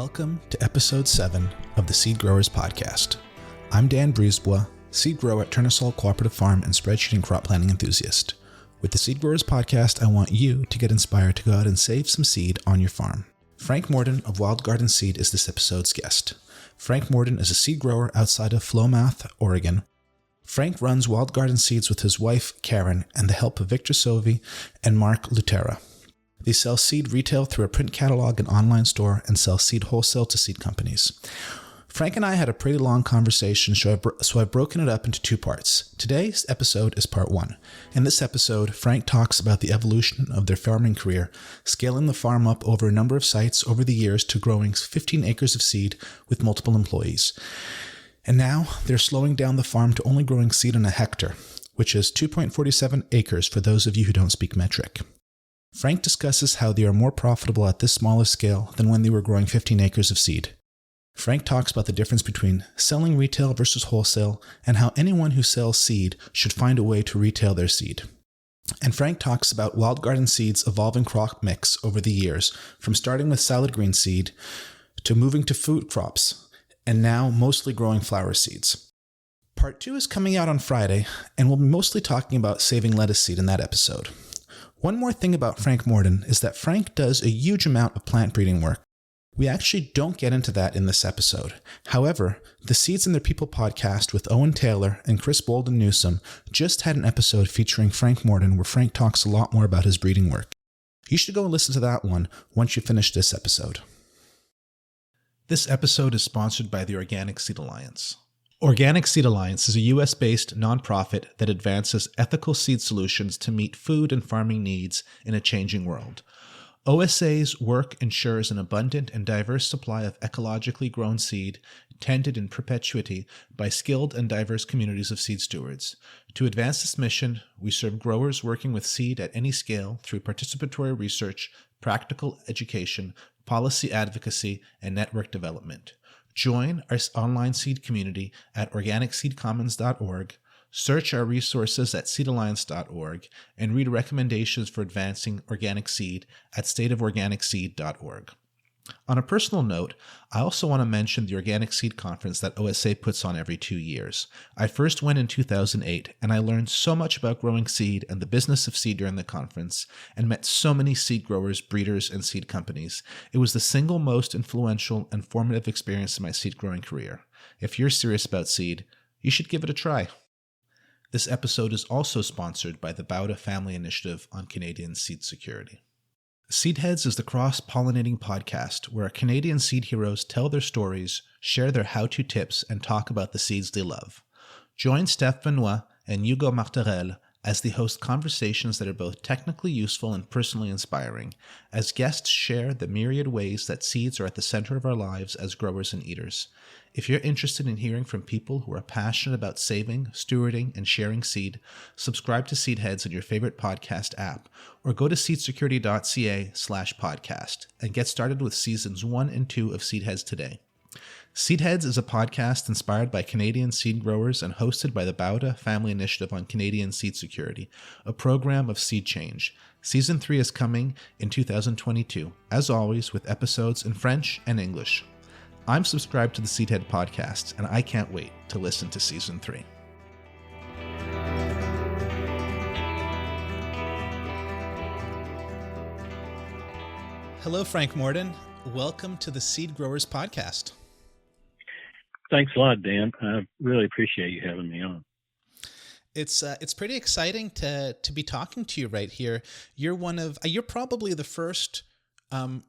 Welcome to episode 7 of the Seed Growers Podcast. I'm Dan Brisebois, seed grower at Tournesol Cooperative Farm and spreadsheet and crop planning enthusiast. With the Seed Growers Podcast, I want you to get inspired to go out and save some seed on your farm. Frank Morton of Wild Garden Seed is this episode's guest. Frank Morton is a seed grower outside of Philomath, Oregon. Frank runs Wild Garden Seeds with his wife, Karen, and the help of Victor Sauvie and Mark Luterra. They sell seed retail through a print catalog and online store and sell seed wholesale to seed companies. Frank and I had a pretty long conversation, so I've broken it up into two parts. Today's episode is part 1. In this episode, Frank talks about the evolution of their farming career, scaling the farm up over a number of sites over the years to growing 15 acres of seed with multiple employees. And now they're slowing down the farm to only growing seed on a hectare, which is 2.47 acres for those of you who don't speak metric. Frank discusses how they are more profitable at this smaller scale than when they were growing 15 acres of seed. Frank talks about the difference between selling retail versus wholesale and how anyone who sells seed should find a way to retail their seed. And Frank talks about Wild Garden Seed's evolving crop mix over the years, from starting with salad green seed to moving to food crops, and now mostly growing flower seeds. Part 2 is coming out on Friday, and we'll be mostly talking about saving lettuce seed in that episode. One more thing about Frank Morton is that Frank does a huge amount of plant breeding work. We actually don't get into that in this episode. However, the Seeds and Their People podcast with Owen Taylor and Chris Bolden Newsom just had an episode featuring Frank Morton where Frank talks a lot more about his breeding work. You should go and listen to that one once you finish this episode. This episode is sponsored by the Organic Seed Alliance. Organic Seed Alliance is a U.S.-based nonprofit that advances ethical seed solutions to meet food and farming needs in a changing world. OSA's work ensures an abundant and diverse supply of ecologically grown seed, tended in perpetuity by skilled and diverse communities of seed stewards. To advance this mission, we serve growers working with seed at any scale through participatory research, practical education, policy advocacy, and network development. Join our online seed community at organicseedcommons.org, search our resources at seedalliance.org, and read recommendations for advancing organic seed at stateoforganicseed.org. On a personal note, I also want to mention the Organic Seed Conference that OSA puts on every 2 years. I first went in 2008, and I learned so much about growing seed and the business of seed during the conference, and met so many seed growers, breeders, and seed companies. It was the single most influential and formative experience in my seed growing career. If you're serious about seed, you should give it a try. This episode is also sponsored by the Bauta Family Initiative on Canadian Seed Security. Seedheads is the cross-pollinating podcast where Canadian seed heroes tell their stories, share their how-to tips, and talk about the seeds they love. Join Steph Benoit and Hugo Martorell as they host conversations that are both technically useful and personally inspiring, as guests share the myriad ways that seeds are at the center of our lives as growers and eaters. If you're interested in hearing from people who are passionate about saving, stewarding, and sharing seed, subscribe to Seedheads in your favorite podcast app, or go to seedsecurity.ca/podcast and get started with seasons 1 and 2 of Seedheads today. Seedheads is a podcast inspired by Canadian seed growers and hosted by the Bauta Family Initiative on Canadian Seed Security, a program of seed change. Season 3 is coming in 2022, as always, with episodes in French and English. I'm subscribed to the Seedhead podcast, and I can't wait to listen to Season 3. Hello, Frank Morton. Welcome to the Seed Growers Podcast. Thanks a lot, Dan. I really appreciate you having me on. It's pretty exciting to be talking to you right here. You're probably the first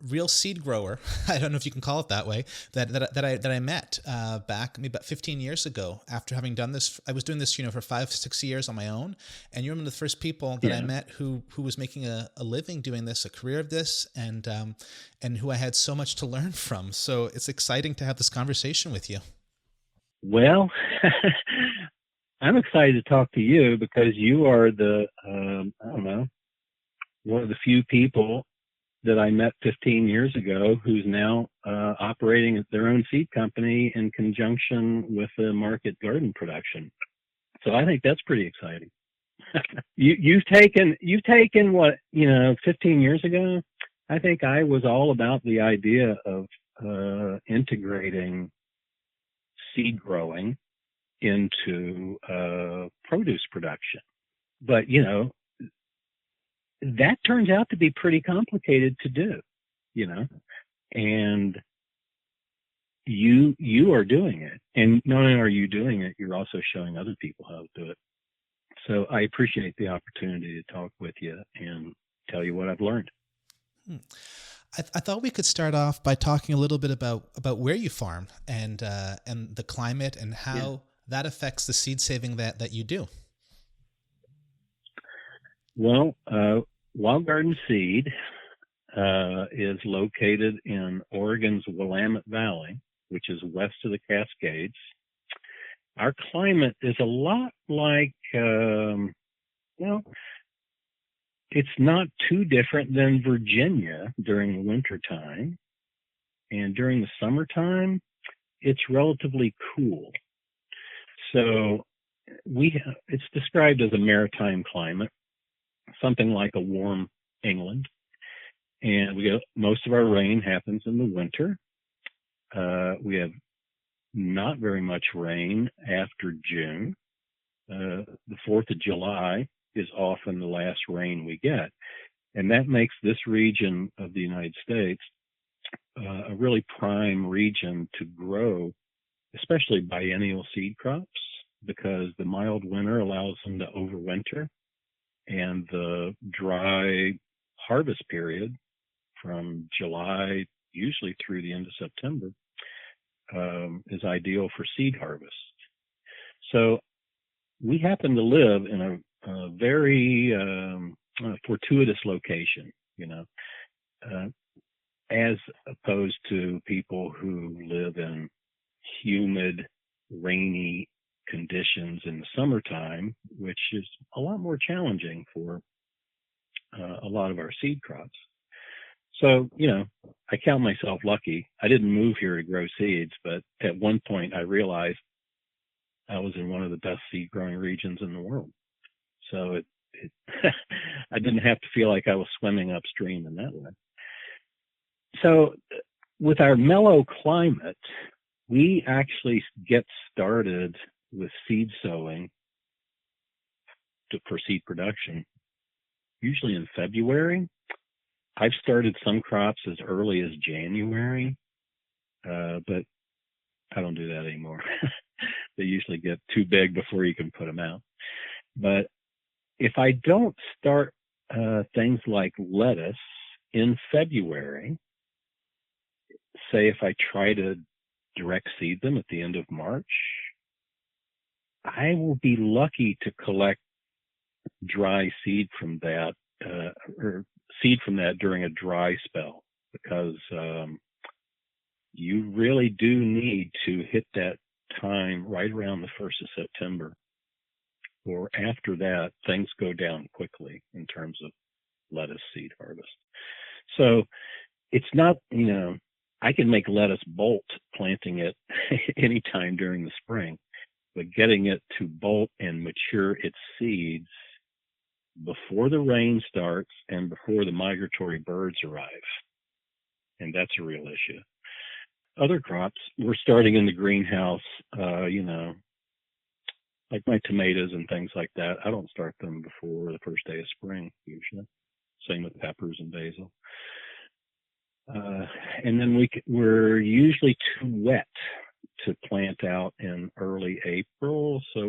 real seed grower, I don't know if you can call it that way, that I met back maybe about 15 years ago after having done this. I was doing this, for 5-6 years on my own, and you're one of the first people that I met who was making a living doing this, a career of this, and who I had so much to learn from. So it's exciting to have this conversation with you. Well, I'm excited to talk to you because you are one of the few people that I met 15 years ago who's now operating their own seed company in conjunction with the market garden production. So I think that's pretty exciting. You've taken what, 15 years ago, I think I was all about the idea of integrating seed growing into produce production. But, that turns out to be pretty complicated to do, and you are doing it. And not only are you doing it, you're also showing other people how to do it. So I appreciate the opportunity to talk with you and tell you what I've learned. I thought we could start off by talking a little bit about where you farm and the climate and how that affects the seed saving that you do. Well, Wild Garden Seed is located in Oregon's Willamette Valley, which is west of the Cascades. Our climate is a lot like, it's not too different than Virginia during the wintertime. And during the summertime, it's relatively cool. So it's described as a maritime climate, something like a warm England. And most of our rain happens in the winter. We have not very much rain after June. The 4th of July is often the last rain we get. And that makes this region of the United States a really prime region to grow, especially biennial seed crops, because the mild winter allows them to overwinter, and the dry harvest period from July usually through the end of September is ideal for seed harvest. So we happen to live in a very fortuitous location, as opposed to people who live in humid, rainy conditions in the summertime, which is a lot more challenging for a lot of our seed crops. So, I count myself lucky. I didn't move here to grow seeds, but at one point I realized I was in one of the best seed growing regions in the world. So I didn't have to feel like I was swimming upstream in that way. So with our mellow climate, we actually get started with seed sowing for seed production, usually in February. I've started some crops as early as January, but I don't do that anymore. They usually get too big before you can put them out. But if I don't start things like lettuce in February, say if I try to direct seed them at the end of March, I will be lucky to collect dry seed from that, or seed from that during a dry spell, because you really do need to hit that time right around the 1st of September, or after that, things go down quickly in terms of lettuce seed harvest. So it's not, I can make lettuce bolt planting it anytime during the spring, but getting it to bolt and mature its seeds before the rain starts and before the migratory birds arrive. And that's a real issue. Other crops, we're starting in the greenhouse, like my tomatoes and things like that. I don't start them before the first day of spring, usually. Same with peppers and basil. And then we're usually too wet to plant out in early April. So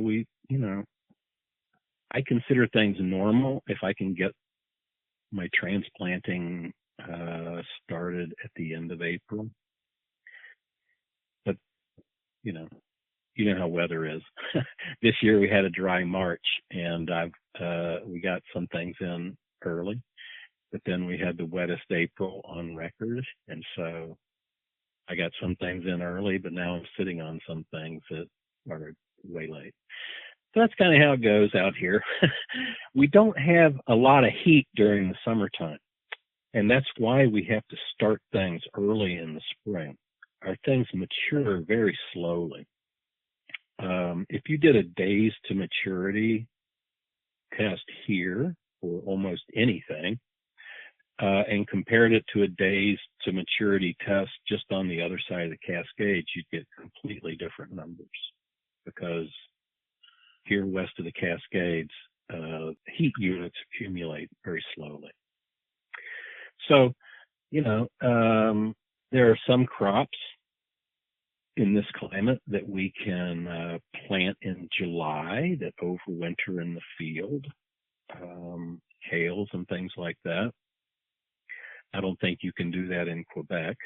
I consider things normal if I can get my transplanting started at the end of April. But, you know how weather is. This year we had a dry March, and we got some things in early, but then we had the wettest April on record, and so I got some things in early, but now I'm sitting on some things that are way late. So that's kind of how it goes out here. We don't have a lot of heat during the summertime, and that's why we have to start things early in the spring. Our things mature very slowly. If you did a days to maturity test here for almost anything, and compared it to a days to maturity test just on the other side of the Cascades, you'd get completely different numbers, because here west of the Cascades, heat units accumulate very slowly. So, there are some crops in this climate that we can plant in July that overwinter in the field, hails and things like that. I don't think you can do that in Quebec.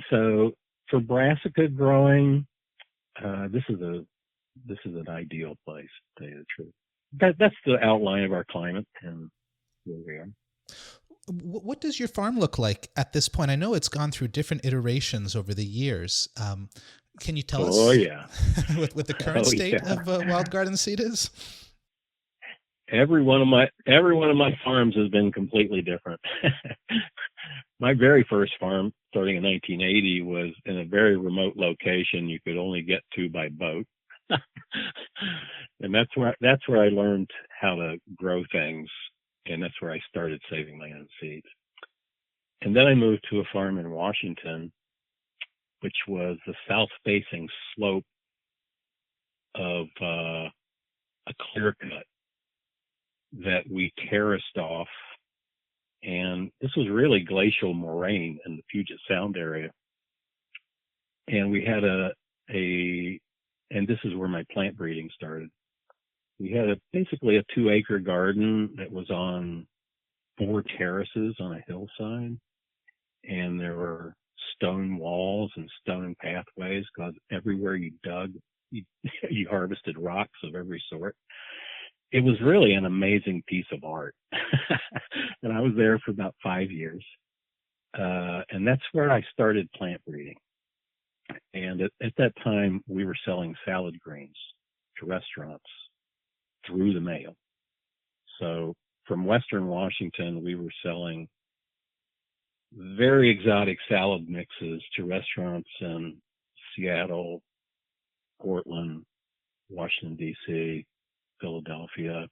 So for brassica growing, this is an ideal place, to tell you the truth. That's the outline of our climate and where we are. What does your farm look like at this point? I know it's gone through different iterations over the years. Can you tell us? Oh yeah, what the current state of Wild Garden Seed is? Every one of my farms has been completely different. My very first farm, starting in 1980, was in a very remote location you could only get to by boat, and that's where I learned how to grow things. And that's where I started saving my own seeds. And then I moved to a farm in Washington, which was the south-facing slope of a clear cut that we terraced off. And this was really glacial moraine in the Puget Sound area. And we had and this is where my plant breeding started. We had basically a 2-acre garden that was on 4 terraces on a hillside, and there were stone walls and stone pathways, because everywhere you dug, you harvested rocks of every sort. It was really an amazing piece of art. And I was there for about 5 years. And that's where I started plant breeding. And at that time, we were selling salad greens to restaurants through the mail. So from Western Washington, we were selling very exotic salad mixes to restaurants in Seattle, Portland, Washington, D.C., Philadelphia,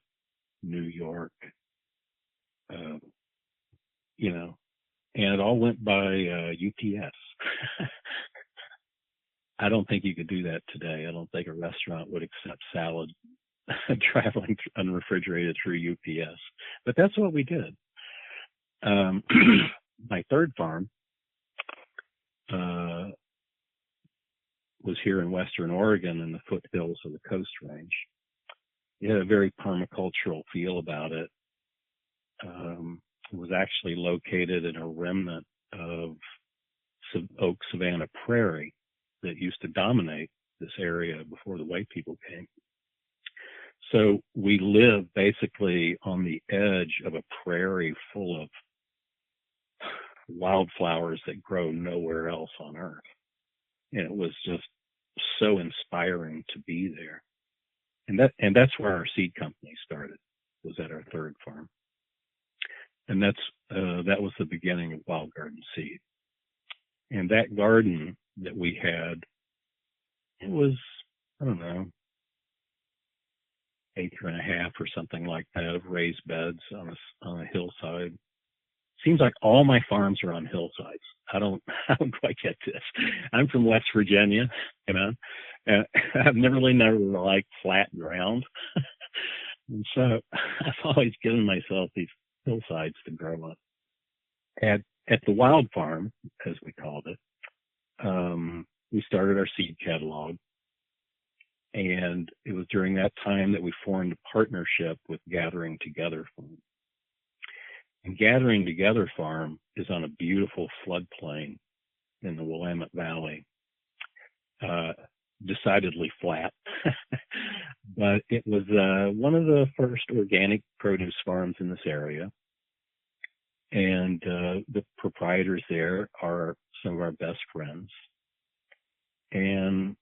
New York, and it all went by UPS. I don't think you could do that today. I don't think a restaurant would accept salad traveling unrefrigerated through UPS, but that's what we did. My third farm was here in Western Oregon in the foothills of the Coast Range. It had a very permacultural feel about it. It was actually located in a remnant of oak savanna prairie that used to dominate this area before the white people came. So we live basically on the edge of a prairie full of wildflowers that grow nowhere else on earth. And it was just so inspiring to be there. And that's where our seed company started, was at our third farm. And that was the beginning of Wild Garden Seed. And that garden that we had, it was, I don't know, 1.5 acres or something like that of raised beds on a hillside. Seems like all my farms are on hillsides. I don't quite get this. I'm from West Virginia, and I've never liked flat ground. And so I've always given myself these hillsides to grow on. At the Wild Farm, as we called it, we started our seed catalog. And it was during that time that we formed a partnership with Gathering Together Farm. And Gathering Together Farm is on a beautiful floodplain in the Willamette Valley, decidedly flat. But it was one of the first organic produce farms in this area. And the proprietors there are some of our best friends. And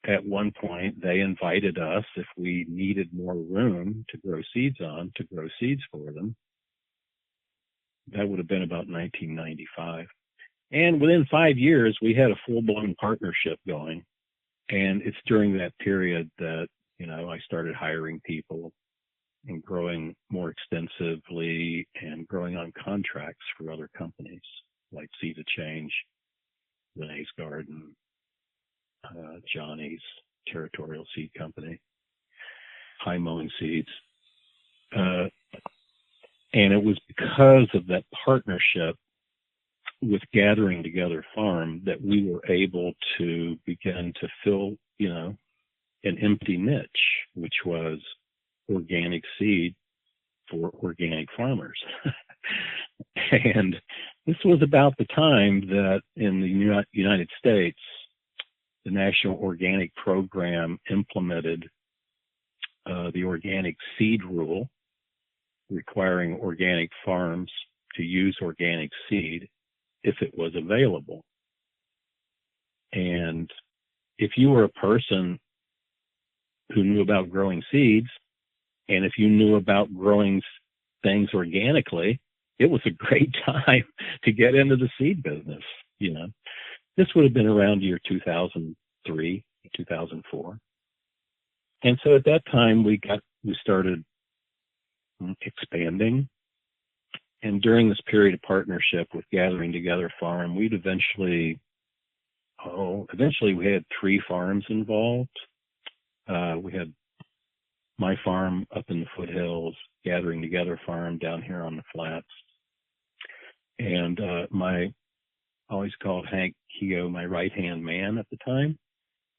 at one point, they invited us, if we needed more room to grow seeds on, to grow seeds for them. That would have been about 1995. And within 5 years, we had a full-blown partnership going. And it's during that period that, I started hiring people and growing more extensively and growing on contracts for other companies like Seed to Change, Renee's Garden, Johnny's Territorial Seed Company, High Mowing Seeds. And it was because of that partnership with Gathering Together Farm that we were able to begin to fill, an empty niche, which was organic seed for organic farmers. And this was about the time that in the United States, the National Organic Program implemented the organic seed rule, requiring organic farms to use organic seed if it was available. And if you were a person who knew about growing seeds, and if you knew about growing things organically, it was a great time to get into the seed business. This would have been around year 2003, 2004. And so at that time we started expanding. And during this period of partnership with Gathering Together Farm, eventually we had 3 farms involved. We had my farm up in the foothills, Gathering Together Farm down here on the flats. And I always called Hank Keogh my right-hand man at the time.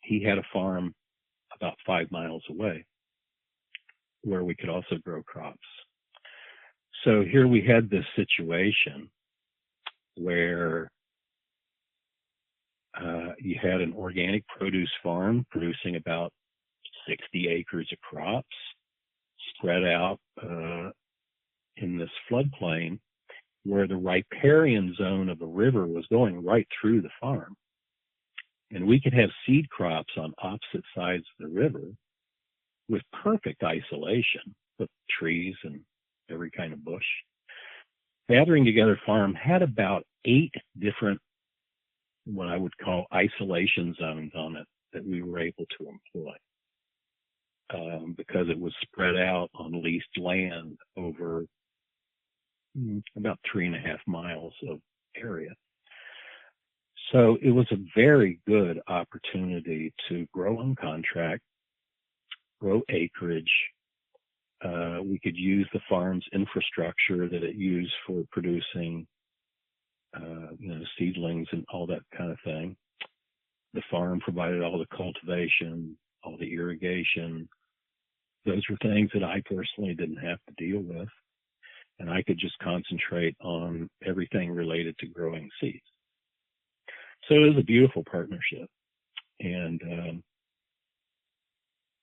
He had a farm about 5 miles away where we could also grow crops. So here we had this situation where you had an organic produce farm producing about 60 acres of crops spread out in this floodplain where the riparian zone of the river was going right through the farm. And we could have seed crops on opposite sides of the river with perfect isolation with trees and every kind of bush. Gathering Together Farm had about 8 different, what I would call isolation zones on it that we were able to employ. Because it was spread out on leased land over about 3.5 miles of area. So it was a very good opportunity to grow on contract, grow acreage. We could use the farm's infrastructure that it used for producing, seedlings and all that kind of thing. The farm provided all the cultivation, all the irrigation. Those were things that I personally didn't have to deal with. And I could just concentrate on everything related to growing seeds. So it was a beautiful partnership. And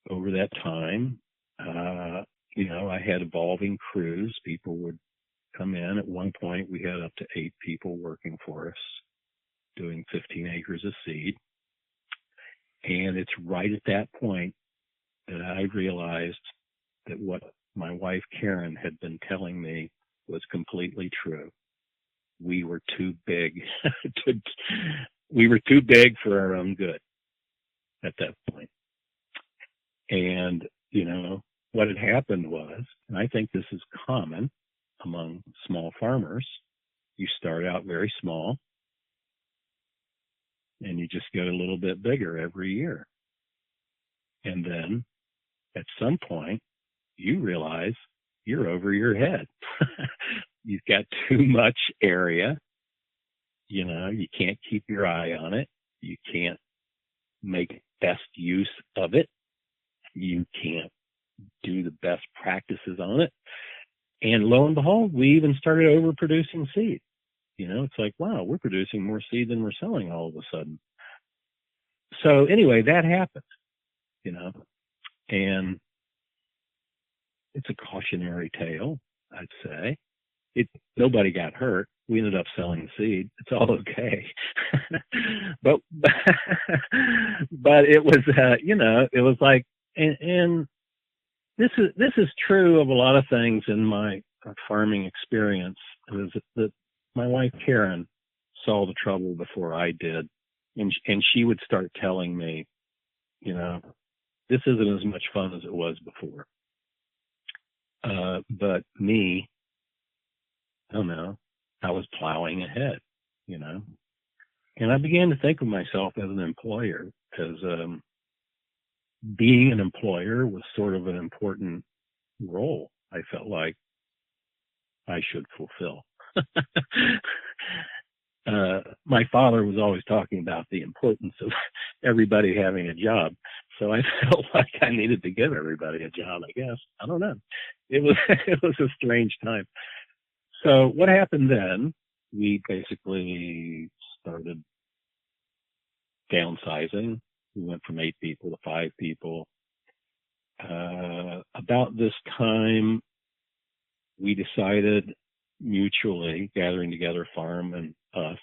over that time, I had evolving crews. People would come in. At one point, we had up to 8 people working for us, doing 15 acres of seed. And it's right at that point that I realized that what my wife Karen had been telling me was completely true. We were too big. We were too big for our own good at that point. And, what had happened was, and I think this is common among small farmers, you start out very small and you just get a little bit bigger every year. And then at some point, you realize you're over your head. You've got too much area. You can't keep your eye on it. You can't make best use of it. You can't do the best practices on it. And lo and behold, we even started overproducing seed. It's like, wow, we're producing more seed than we're selling all of a sudden. So anyway, that happened, and it's a cautionary tale, I'd say. Nobody got hurt. We ended up selling the seed. It's all okay. but it was, it was like, and this is true of a lot of things in my farming experience, is that my wife Karen saw the trouble before I did, and she would start telling me, this isn't as much fun as it was before. But me, I don't know, I was plowing ahead, you know. And I began to think of myself as an employer, as being an employer was sort of an important role I felt like I should fulfill. My father was always talking about the importance of everybody having a job. So I felt like I needed to give everybody a job, I guess. I don't know. It was, it was a strange time. So what happened then, we basically started downsizing. We went from 8 people to 5 people. About this time, we decided mutually, Gathering Together Farm and us,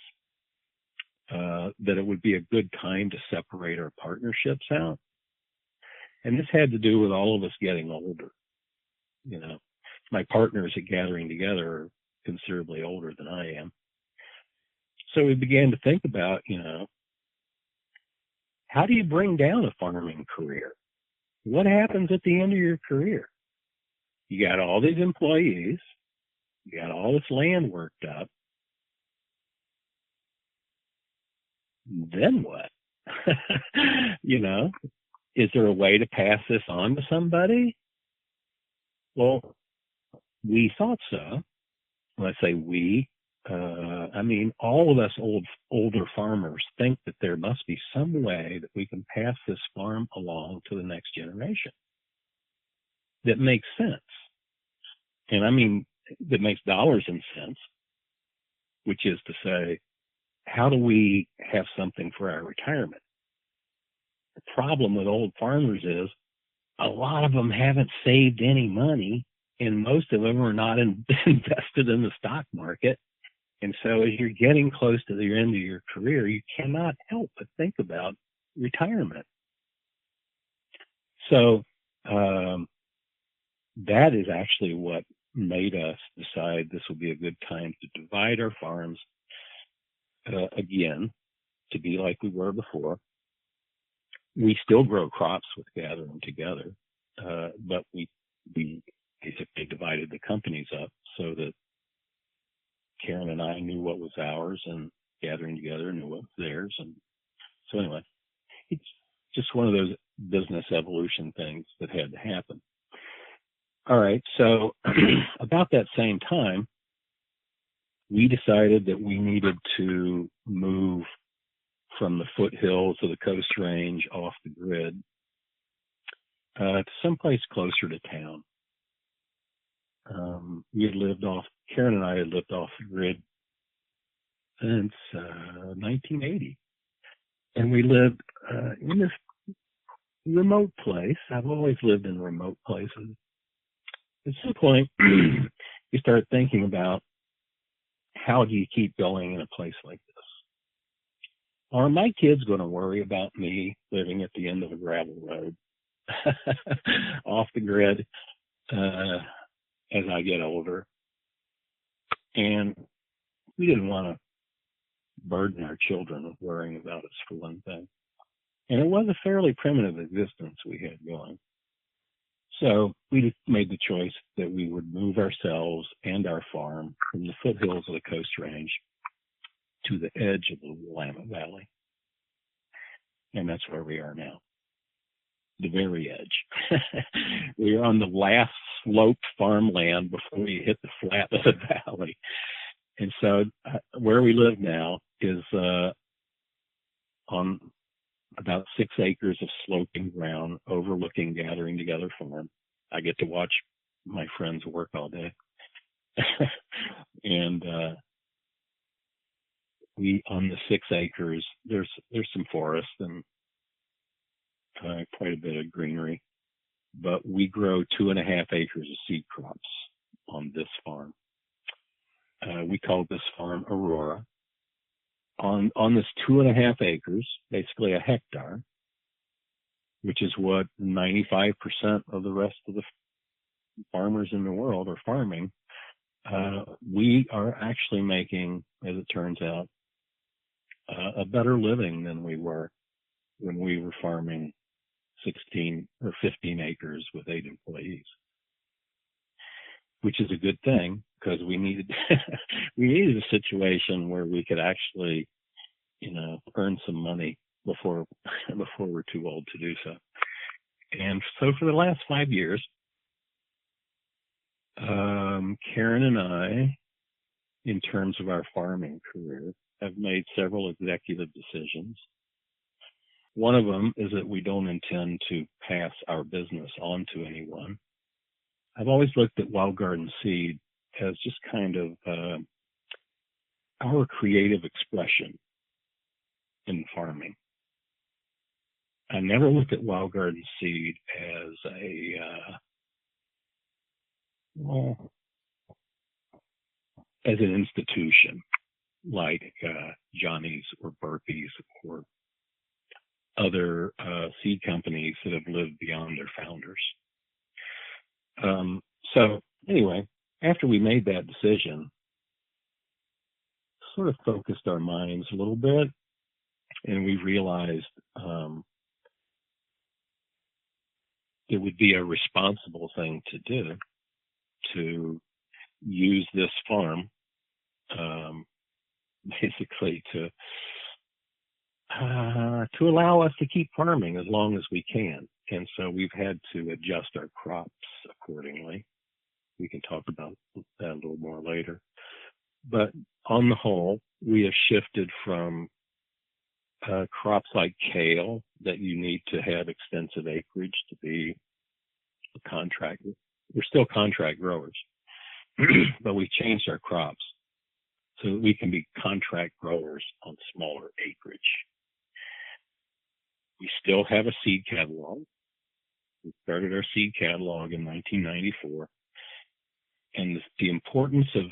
that it would be a good time to separate our partnerships out. And this had to do with all of us getting older. You know, my partners at Gathering Together are considerably older than I am. So we began to think about, you know, how do you bring down a farming career? What happens at the end of your career? You got all these employees, you got all this land worked up. Then what? You know, is there a way to pass this on to somebody? Well, we thought so. When I say we, I mean all of us older farmers think that there must be some way that we can pass this farm along to the next generation that makes sense. And I mean, that makes dollars and cents, which is to say, how do we have something for our retirement? The problem with old farmers is a lot of them haven't saved any money, and most of them are not invested in the stock market. And so as you're getting close to the end of your career, you cannot help but think about retirement. So that is actually what made us decide this would be a good time to divide our farms again, to be like we were before. We still grow crops with Gathering Together, but we basically divided the companies up so that Karen and I knew what was ours and Gathering Together knew what was theirs. And so anyway, it's just one of those business evolution things that had to happen. All right, so about that same time, we decided that we needed to move from the foothills of the Coast Range off the grid to someplace closer to town. Karen and I had lived off the grid since 1980. And we lived in this remote place. I've always lived in remote places. At some point, you start thinking about, how do you keep going in a place like this? Are my kids going to worry about me living at the end of a gravel road off the grid as I get older? And we didn't want to burden our children with worrying about us, for one thing. And it was a fairly primitive existence we had going. So we made the choice that we would move ourselves and our farm from the foothills of the Coast Range to the edge of the Willamette Valley. And that's where we are now, the very edge. We are on the last sloped farmland before you hit the flat of the valley. And so where we live now is on about 6 acres of sloping ground overlooking Gathering Together Farm. I get to watch my friends work all day. And we, on the 6 acres, there's some forest and quite a bit of greenery, but we grow 2.5 acres of seed crops on this farm. We call this farm Aurora. On this 2.5 acres, basically a hectare, which is what 95% of the rest of the farmers in the world are farming, we are actually making, as it turns out, a better living than we were when we were farming 16 or 15 acres with 8 employees. which is a good thing because we needed we needed a situation where we could actually, earn some money before we're too old to do so. And so for the last 5 years, Karen and I, in terms of our farming career, have made several executive decisions. One of them is that we don't intend to pass our business on to anyone. I've always looked at Wild Garden Seed as just kind of our creative expression in farming. I never looked at Wild Garden Seed as as an institution like Johnny's or Burpee's or other seed companies that have lived beyond their founders. So anyway, after we made that decision, sort of focused our minds a little bit, and we realized it would be a responsible thing to do to use this farm basically to allow us to keep farming as long as we can. And so we've had to adjust our crops accordingly. We can talk about that a little more later. But on the whole, we have shifted from crops like kale that you need to have extensive acreage to be a contract. We're still contract growers, but we've changed our crops so that we can be contract growers on smaller acreage. We still have a seed catalog. We started our seed catalog in 1994. And the importance of,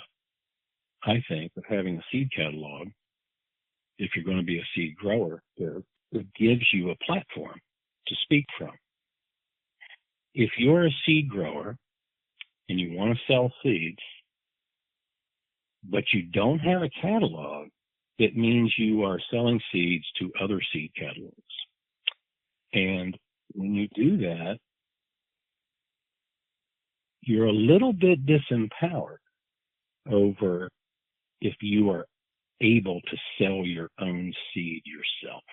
I think, of having a seed catalog, if you're going to be a seed grower, it gives you a platform to speak from. If you're a seed grower and you want to sell seeds, but you don't have a catalog, it means you are selling seeds to other seed catalogs. And when you do that, you're a little bit disempowered over if you are able to sell your own seed yourself.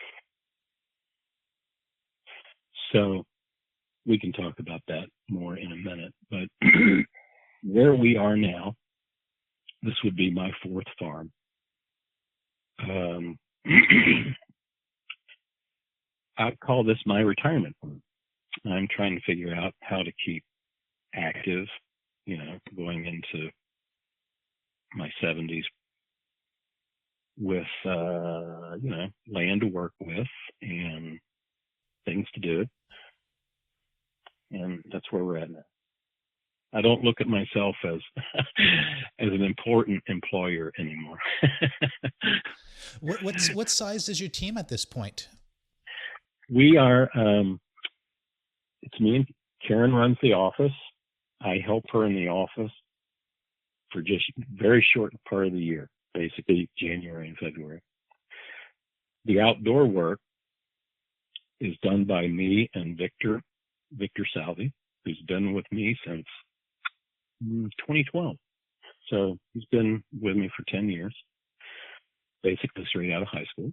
So we can talk about that more in a minute, but where we are now, this would be my fourth farm. I call this my retirement farm. I'm trying to figure out how to keep active, going into my 70s with, land to work with and things to do. And that's where we're at now. I don't look at myself as as an important employer anymore. What size is your team at this point? We are, it's me and Karen runs the office. I help her in the office for just very short part of the year, basically January and February. The outdoor work is done by me and Victor Sauvie, who's been with me since 2012. So he's been with me for 10 years, basically straight out of high school.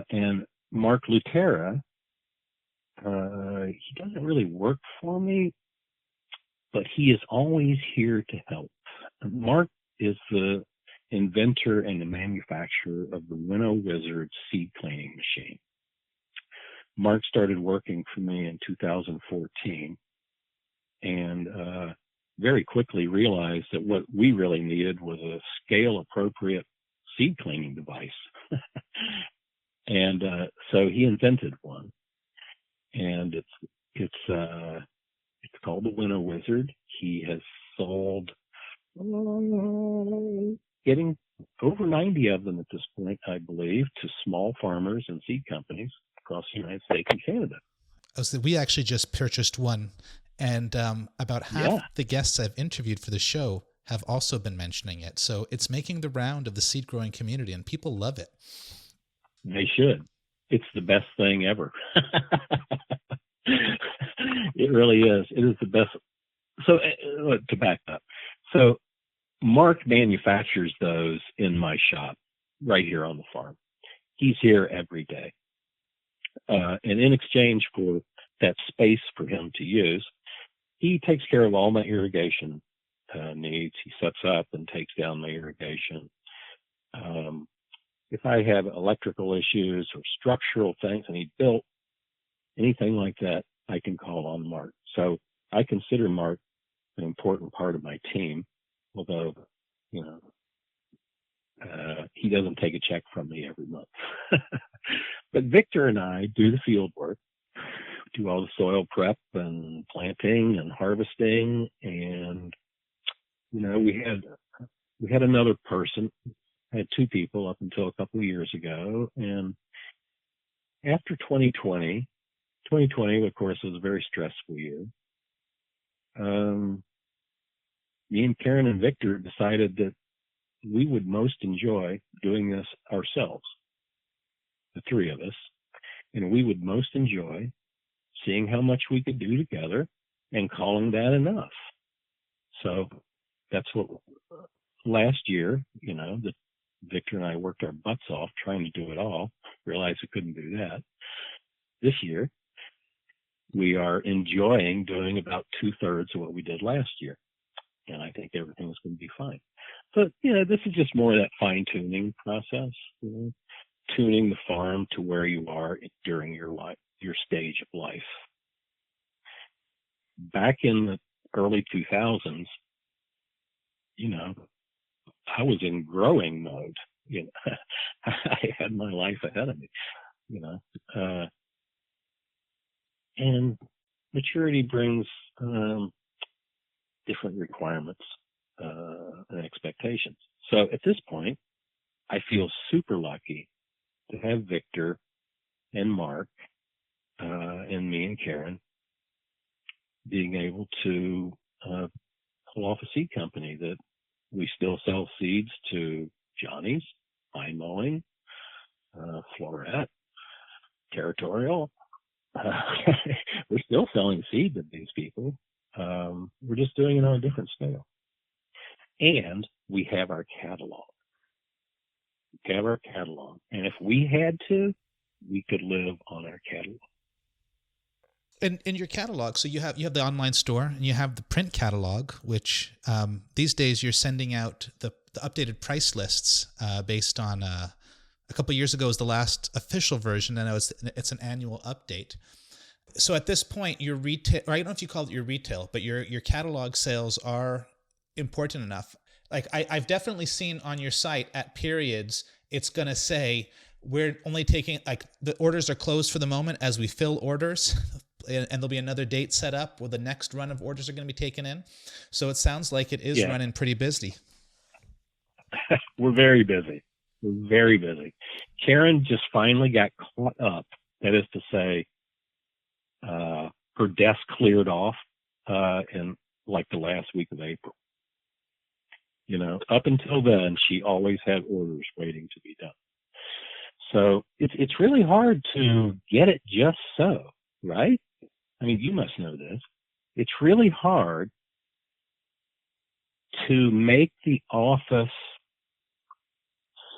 And Mark Luterra, he doesn't really work for me, but he is always here to help. Mark is the inventor and the manufacturer of the Winnow Wizard seed cleaning machine. Mark started working for me in 2014 and very quickly realized that what we really needed was a scale-appropriate seed cleaning device. And so he invented one, and it's called the Winnow Wizard. He has sold getting over 90 of them at this point, I believe, to small farmers and seed companies across the United States and Canada. So we actually just purchased one, and about half the guests I've interviewed for the show have also been mentioning it. So it's making the round of the seed growing community, and people love it. They should. It's the best thing ever. It really is. It is the best. So to back up, so Mark manufactures those in my shop right here on the farm. He's here every day. And in exchange for that space for him to use, he takes care of all my irrigation needs. He sets up and takes down my irrigation. If I have electrical issues or structural things I need built, anything like that, I can call on Mark. So I consider Mark an important part of my team, although, he doesn't take a check from me every month. But Victor and I do the field work, do all the soil prep and planting and harvesting. And, we had another person. I had two people up until a couple of years ago. And after 2020, of course, was a very stressful year. Me and Karen and Victor decided that we would most enjoy doing this ourselves, the three of us, and we would most enjoy seeing how much we could do together and calling that enough. So that's what last year, that Victor and I worked our butts off trying to do it all, realized we couldn't do that. This year, we are enjoying doing about 2/3 of what we did last year. And I think everything's going to be fine. But, this is just more of that fine-tuning process, tuning the farm to where you are during your life, your stage of life. Back in the early 2000s, I was in growing mode. I had my life ahead of me, and maturity brings different requirements and expectations. So at this point, I feel super lucky to have Victor and Mark and me and Karen being able to pull off a seed company that we still sell seeds to Johnny's, Fine Mowing, Floret, Territorial. We're still selling seed to these people. We're just doing it on a different scale. And we have our catalog. And if we had to, we could live on our catalog. In your catalog, so you have the online store and you have the print catalog, which these days you're sending out the updated price lists based on a couple of years ago was the last official version, and it's an annual update. So at this point, your retail, or I don't know if you call it your retail, but your catalog sales are important enough. Like I've definitely seen on your site at periods, it's going to say we're only taking, like, the orders are closed for the moment as we fill orders, and there'll be another date set up where the next run of orders are going to be taken in. So it sounds like it is running pretty busy. We're very busy. We're very busy. Karen just finally got caught up. That is to say, her desk cleared off in like the last week of April. Up until then, she always had orders waiting to be done. So it's really hard to get it just so, right? I mean, you must know this. It's really hard to make the office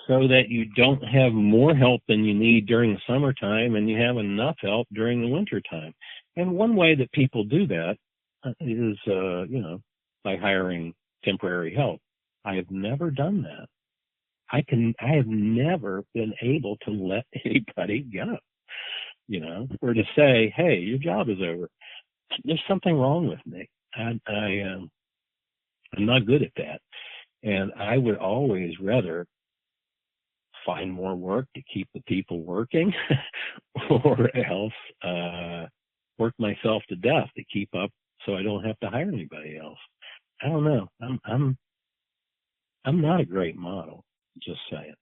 so that you don't have more help than you need during the summertime and you have enough help during the wintertime. And one way that people do that is, by hiring temporary help. I have never done that. I have never been able to let anybody go, or to say, hey, your job is over. There's something wrong with me. I'm not good at that. And I would always rather find more work to keep the people working or else work myself to death to keep up so I don't have to hire anybody else. I don't know. I'm not a great model, just saying.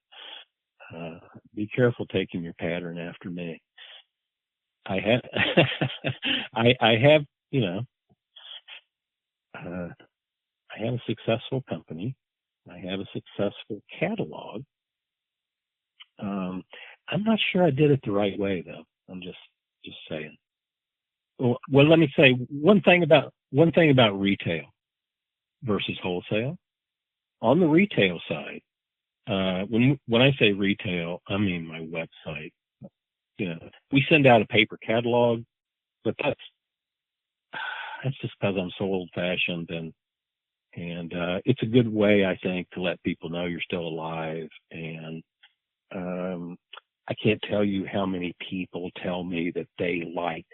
Be careful taking your pattern after me. I have I have a successful company. I have a successful catalog. I'm not sure I did it the right way, though. I'm just saying. Well, let me say one thing about one thing about retail versus wholesale. On the retail side, when I say retail, I mean my website. We send out a paper catalog, but that's just because I'm so old-fashioned, and it's a good way, I think, to let people know you're still alive. And I can't tell you how many people tell me that they like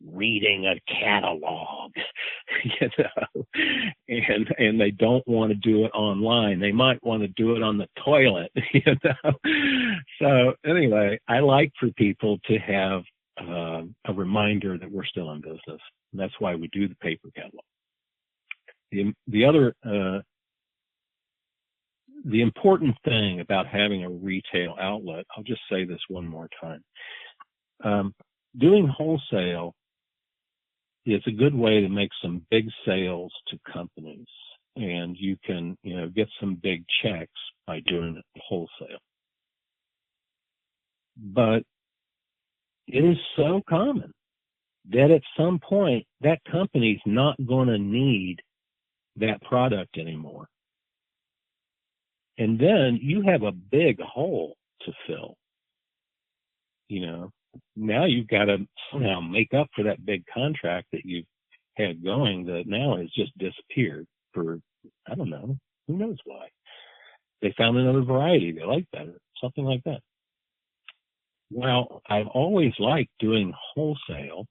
reading a catalog, and they don't want to do it online. They might want to do it on the toilet, So anyway, I like for people to have a reminder that we're still in business. And that's why we do the paper catalog. The other, the important thing about having a retail outlet, I'll just say this one more time. Doing wholesale is a good way to make some big sales to companies, and you can, get some big checks by doing it wholesale. But it is so common that at some point that company's not going to need that product anymore. And then you have a big hole to fill. Now you've got to somehow make up for that big contract that you've had going that now has just disappeared for, I don't know, who knows why. They found another variety they like better, something like that. Well, I've always liked doing wholesale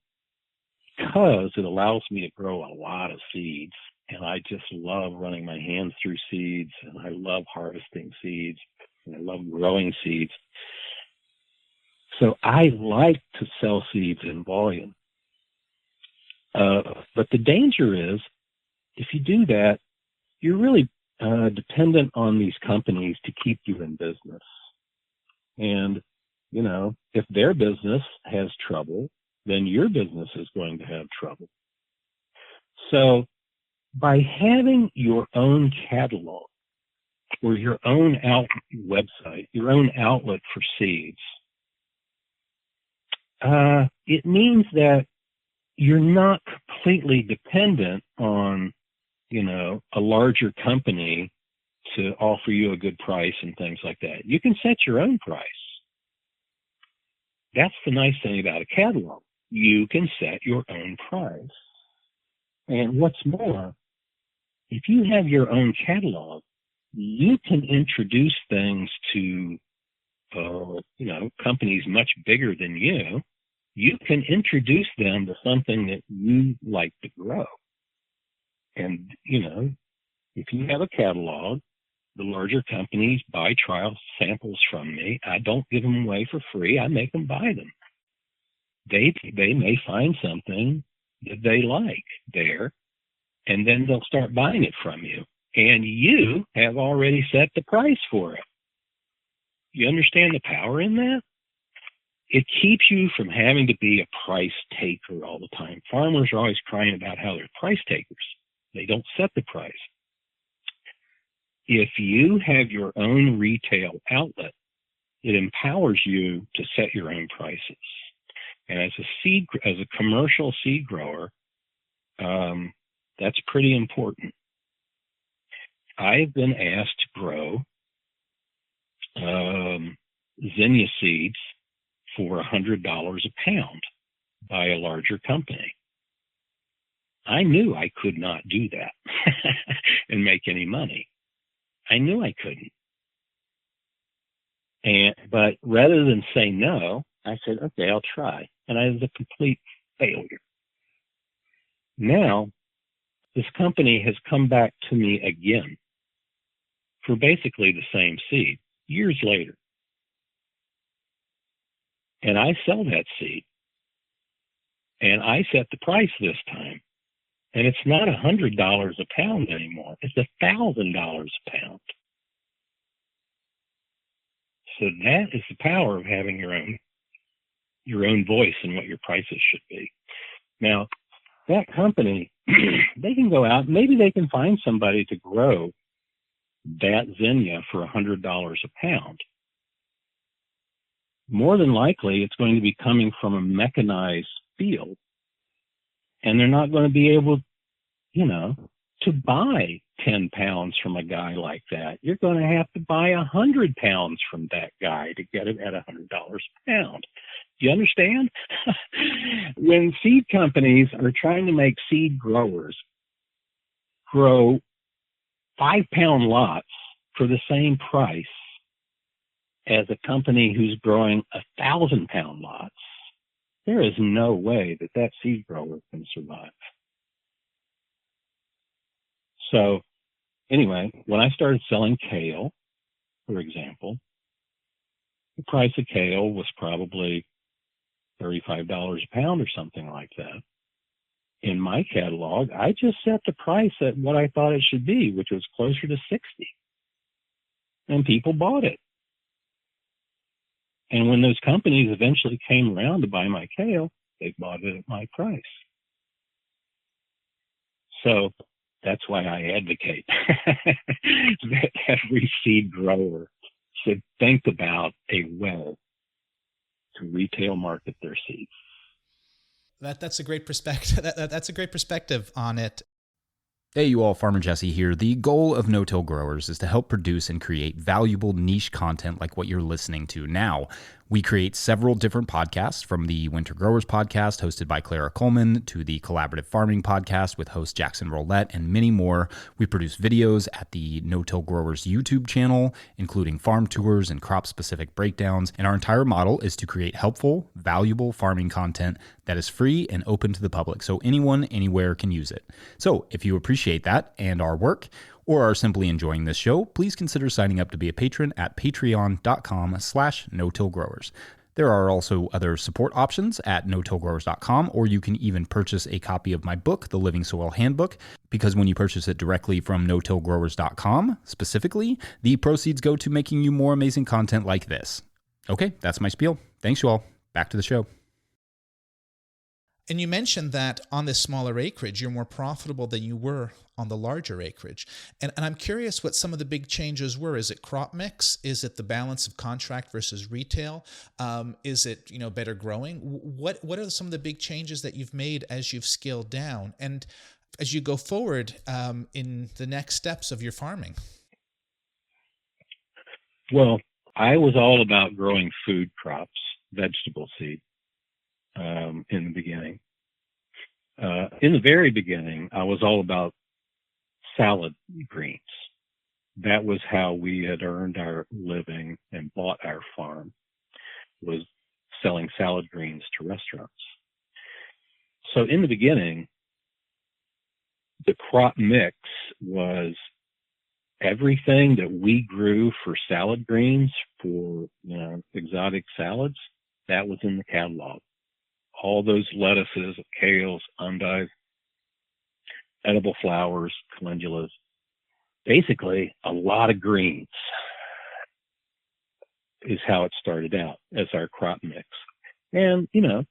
because it allows me to grow a lot of seeds. And I just love running my hands through seeds, and I love harvesting seeds, and I love growing seeds. So I like to sell seeds in volume. But the danger is, if you do that, you're really dependent on these companies to keep you in business. And, if their business has trouble, then your business is going to have trouble. So by having your own catalog or your own website, your own outlet for seeds, it means that you're not completely dependent on, a larger company to offer you a good price and things like that. You can set your own price. That's the nice thing about a catalog. You can set your own price. And what's more, if you have your own catalog, you can introduce things to, companies much bigger than you. You can introduce them to something that you like to grow. And, if you have a catalog, the larger companies buy trial samples from me. I don't give them away for free. I make them buy them. They may find something that they like there, and then they'll start buying it from you. And you have already set the price for it. You understand the power in that? It keeps you from having to be a price taker all the time. Farmers are always crying about how they're price takers. They don't set the price. If you have your own retail outlet, it empowers you to set your own prices. And as a commercial seed grower, that's pretty important. I've been asked to grow zinnia seeds for $100 a pound by a larger company. I knew I could not do that and make any money. I knew I couldn't. But rather than say no, I said, okay, I'll try. And I was a complete failure. Now, this company has come back to me again for basically the same seed years later. And I sell that seed. And I set the price this time. And it's not $100 a pound anymore. It's $1,000 a pound. So that is the power of having your own voice in what your prices should be. Now, that company, they can go out, maybe they can find somebody to grow that zinnia for $100 a pound. More than likely, it's going to be coming from a mechanized field, and they're not going to be able you know, to buy 10 pounds from a guy like that, you're going to have to buy 100 pounds from that guy to get it at $100 a pound. Do you understand? When seed companies are trying to make seed growers grow 5-pound lots for the same price as a company who's growing 1,000-pound lots, there is no way that that seed grower can survive. So anyway, when I started selling kale, for example, the price of kale was probably $35 a pound or something like that. In my catalog, I just set the price at what I thought it should be, which was closer to 60. And people bought it. And when those companies eventually came around to buy my kale, they bought it at my price. So that's why I advocate that every seed grower should think about a way to retail market their seeds. That's a great perspective. That's a great perspective on it. Hey, you all, Farmer Jesse here. The goal of No-Till Growers is to help produce and create valuable niche content like what you're listening to now. We create several different podcasts, from the Winter Growers podcast hosted by Clara Coleman to the Collaborative Farming podcast with host Jackson Roulette and many more. We produce videos at the No-Till Growers YouTube channel, including farm tours and crop-specific breakdowns. And our entire model is to create helpful, valuable farming content that is free and open to the public, so anyone, anywhere can use it. So if you appreciate that and our work, or are simply enjoying this show, please consider signing up to be a patron at patreon.com/no-tillgrowers. There are also other support options at no-tillgrowers.com, or you can even purchase a copy of my book, The Living Soil Handbook, because when you purchase it directly from no-tillgrowers.com specifically, the proceeds go to making you more amazing content like this. Okay, that's my spiel. Thanks, you all. Back to the show. And you mentioned that on this smaller acreage, you're more profitable than you were on the larger acreage. And I'm curious what some of the big changes were. Is it crop mix? Is it the balance of contract versus retail? Is it, better growing? What are some of the big changes that you've made as you've scaled down and as you go forward in the next steps of your farming? Well, I was all about growing food crops, vegetable seed. In the beginning. In the very beginning, I was all about salad greens. That was how we had earned our living and bought our farm, was selling salad greens to restaurants. So in the beginning, the crop mix was everything that we grew for salad greens, for exotic salads, that was in the catalog. All those lettuces, kales, endive, edible flowers, calendulas, basically a lot of greens is how it started out as our crop mix. And, it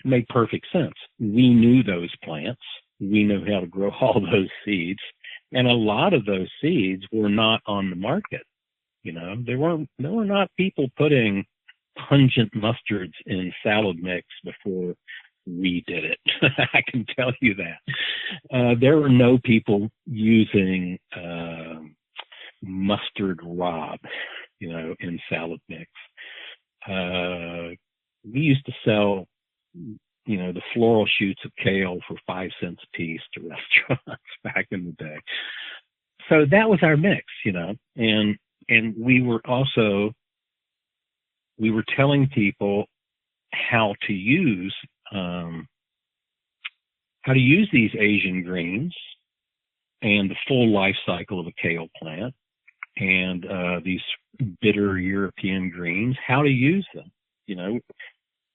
made perfect sense. We knew those plants. We knew how to grow all those seeds. And a lot of those seeds were not on the market. There were not people putting pungent mustards in salad mix before we did it. I can tell you that. There were no people using mustard rob, in salad mix. We used to sell, the floral shoots of kale for 5 cents a piece to restaurants back in the day. So that was our mix, and we were telling people how to use these Asian greens and the full life cycle of a kale plant and these bitter European greens, how to use them,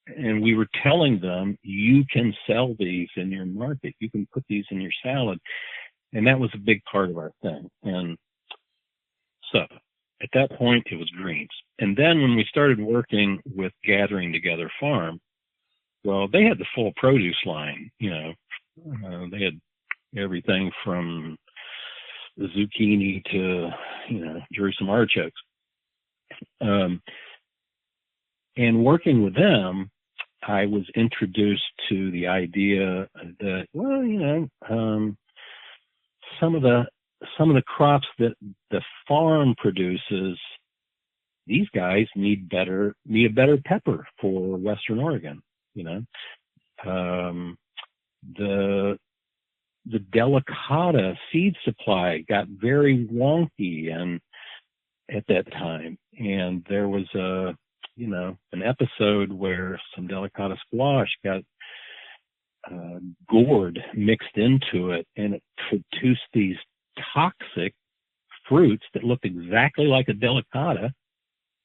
and we were telling them, you can sell these in your market. You can put these in your salad. And that was a big part of our thing. And so at that point, it was greens. And then when we started working with Gathering Together Farm, well, they had the full produce line, they had everything from zucchini to, Jerusalem artichokes. And working with them, I was introduced to the idea that, well, some of the crops that the farm produces, these guys need a better pepper for Western Oregon. The delicata seed supply got very wonky and at that time, and there was an episode where some delicata squash got gourd mixed into it, and it produced these toxic fruits that looked exactly like a delicata,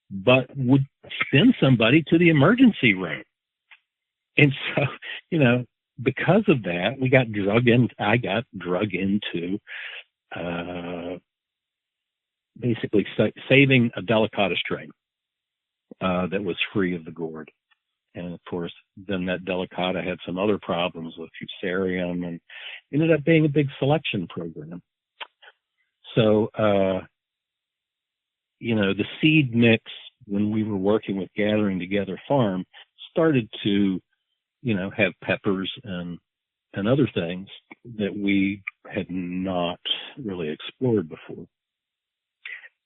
but would send somebody to the emergency room. And so, because of that, I got drug into basically saving a delicata strain that was free of the gourd. And of course, then that delicata had some other problems with fusarium and ended up being a big selection program. So, the seed mix, when we were working with Gathering Together Farm, started to, have peppers and other things that we had not really explored before.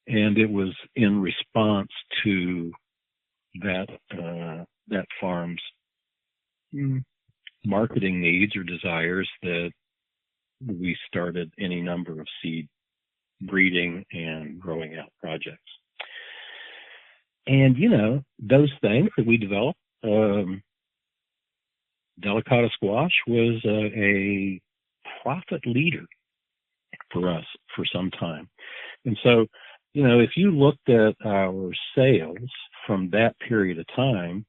And it was in response to that farm's marketing needs or desires that we started any number of seed breeding and growing out projects. And, those things that we developed, delicata squash was a profit leader for us for some time. And so, if you looked at our sales from that period of time,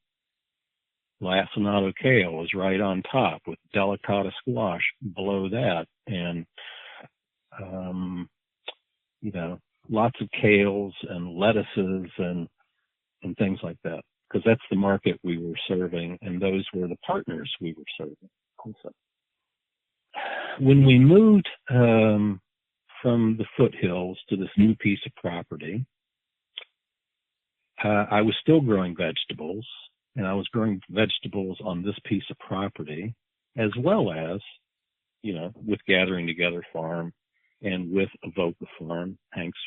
lacinato kale was right on top with delicata squash below that. And, lots of kales and lettuces and things like that, because that's the market we were serving, and those were the partners we were serving also. When we moved from the foothills to this new piece of property, I was still growing vegetables, and I was growing vegetables on this piece of property, as well as, with Gathering Together Farm and with Avoca Farm, Hank's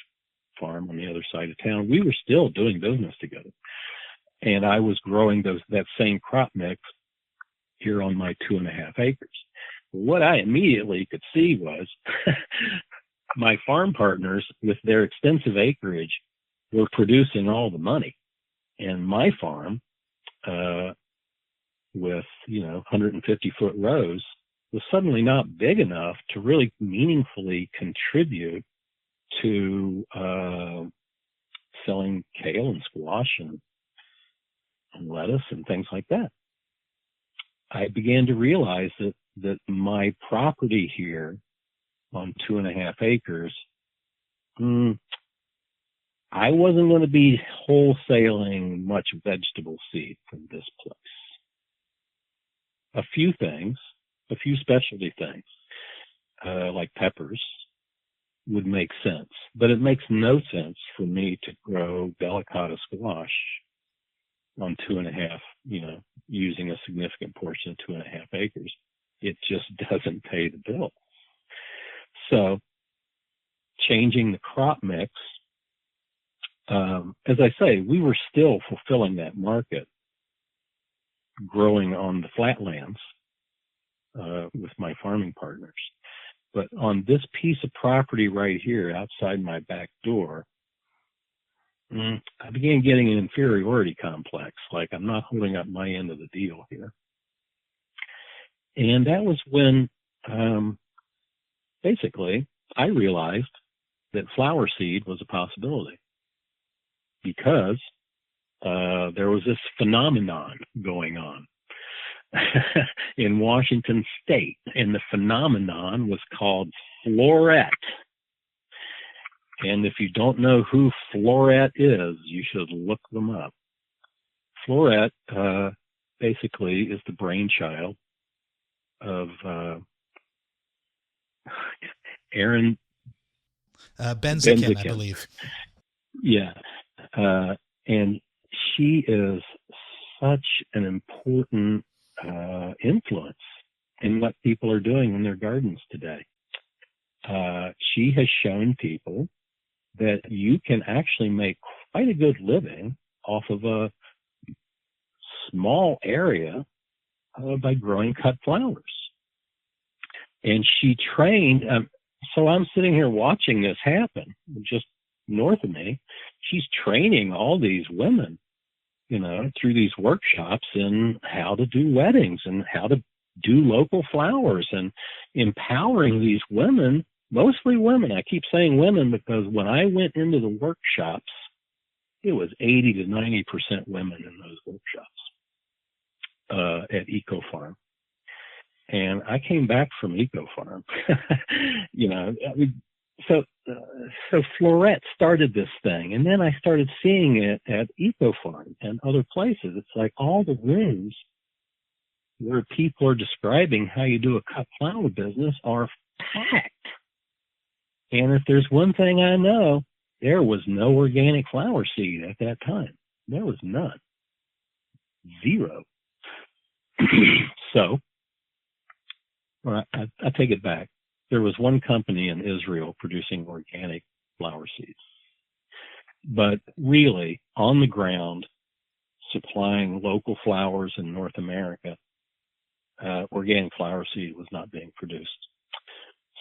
farm on the other side of town. We were still doing business together. And I was growing that same crop mix here on my 2.5 acres. What I immediately could see was my farm partners with their extensive acreage were producing all the money. And my farm, with, 150-foot rows, was suddenly not big enough to really meaningfully contribute to selling kale and squash and lettuce and things like that. I began to realize that my property here on 2.5 acres, I wasn't going to be wholesaling much vegetable seed from this place. A few specialty things, like peppers, would make sense, but it makes no sense for me to grow delicata squash on 2.5, using a significant portion of 2.5 acres. It just doesn't pay the bill. So changing the crop mix, as I say, we were still fulfilling that market, growing on the flatlands with my farming partners. But on this piece of property right here outside my back door, I began getting an inferiority complex, like I'm not holding up my end of the deal here. And that was when, basically, I realized that flower seed was a possibility, because there was this phenomenon going on in Washington State, and the phenomenon was called floret. And if you don't know who floret is, you should look them up. Floret basically is the brainchild of Aaron Benzikin, I believe. Yeah. And she is such an important influence in what people are doing in their gardens today. She has shown people that you can actually make quite a good living off of a small area by growing cut flowers. And she trained, so I'm sitting here watching this happen just north of me. She's training all these women, you know, through these workshops in how to do weddings and how to do local flowers, and empowering these women, mostly women. I keep saying women because when I went into the workshops, it was 80 to 90% women in those workshops at Eco Farm. And I came back from Eco Farm, you know. So Florette started this thing, and then I started seeing it at Eco Farm and other places. It's like all the rooms where people are describing how you do a cut flower business are packed. And if there's one thing I know, there was no organic flower seed at that time. There was none. Zero. So, well, I take it back. There was one company in Israel producing organic flower seeds. But really, on the ground, supplying local flowers in North America, organic flower seed was not being produced.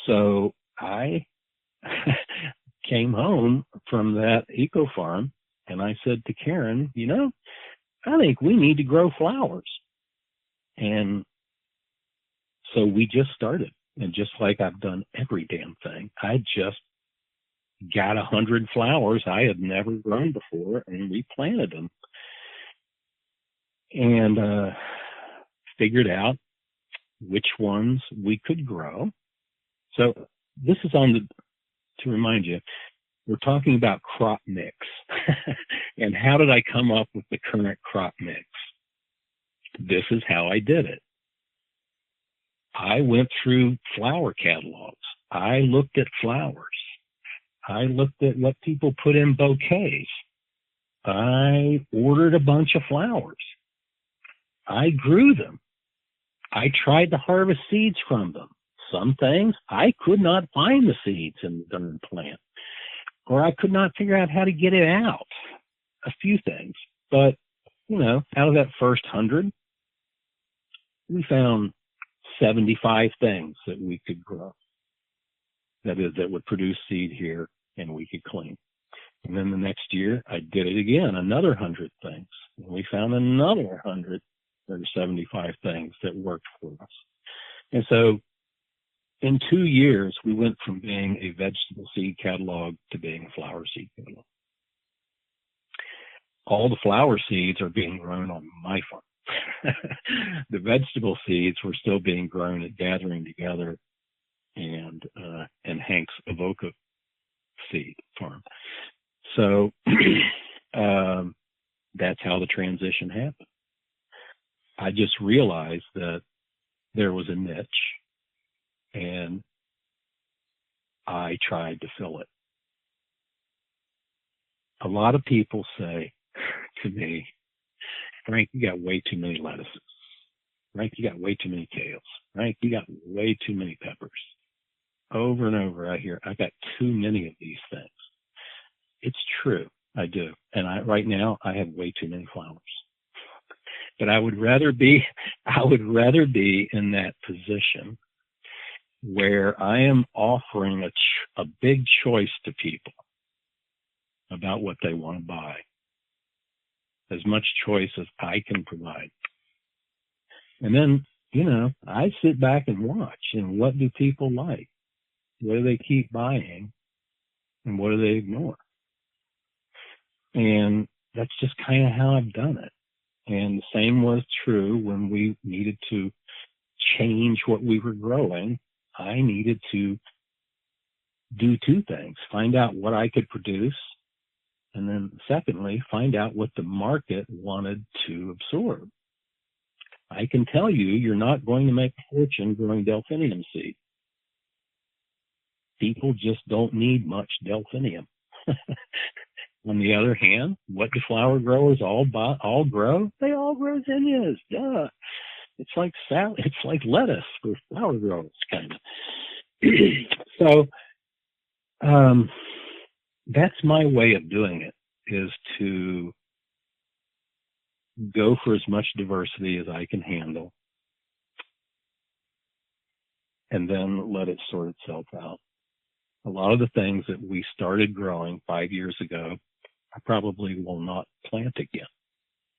So I came home from that Eco Farm and I said to Karen, you know, I think we need to grow flowers. And so we just started. And just like I've done every damn thing, I just got 100 flowers I had never grown before, and we planted them. And figured out which ones we could grow. So this is to remind you, we're talking about crop mix. And how did I come up with the current crop mix? This is how I did it. I went through flower catalogs. I looked at flowers. I looked at what people put in bouquets. I ordered a bunch of flowers. I grew them. I tried to harvest seeds from them. Some things I could not find the seeds in the darn plant, or I could not figure out how to get it out. A few things. But, you know, out of that first 100, we found 75 things that we could grow. That is, that would produce seed here and we could clean. And then the next year, I did it again, another 100 things. And we found another 100 or 75 things that worked for us. And so in 2 years, we went from being a vegetable seed catalog to being a flower seed catalog. All the flower seeds are being grown on my farm. The vegetable seeds were still being grown at Gathering Together and Hank's Avoca seed farm. So that's how the transition happened. I just realized that there was a niche, and I tried to fill it. A lot of people say to me, Frank, you got way too many lettuces. Frank, you got way too many kales. Frank, you got way too many peppers. Over and over I hear, I got too many of these things. It's true, I do. And right now I have way too many flowers. But I would rather be in that position where I am offering a big choice to people about what they want to buy. As much choice as I can provide. And then, you know, I sit back and watch, and what do people like? What do they keep buying? And what do they ignore? And that's just kind of how I've done it. And the same was true when we needed to change what we were growing. I needed to do two things: find out what I could produce, and then secondly, find out what the market wanted to absorb. I can tell you, you're not going to make a fortune growing delphinium seed. People just don't need much delphinium. On the other hand, what do flower growers all grow? They all all grows zinnias. Duh. It's like it's like lettuce for flower growers, kind of. So that's my way of doing it, is to go for as much diversity as I can handle and then let it sort itself out. A lot of the things that we started growing 5 years ago, I probably will not plant again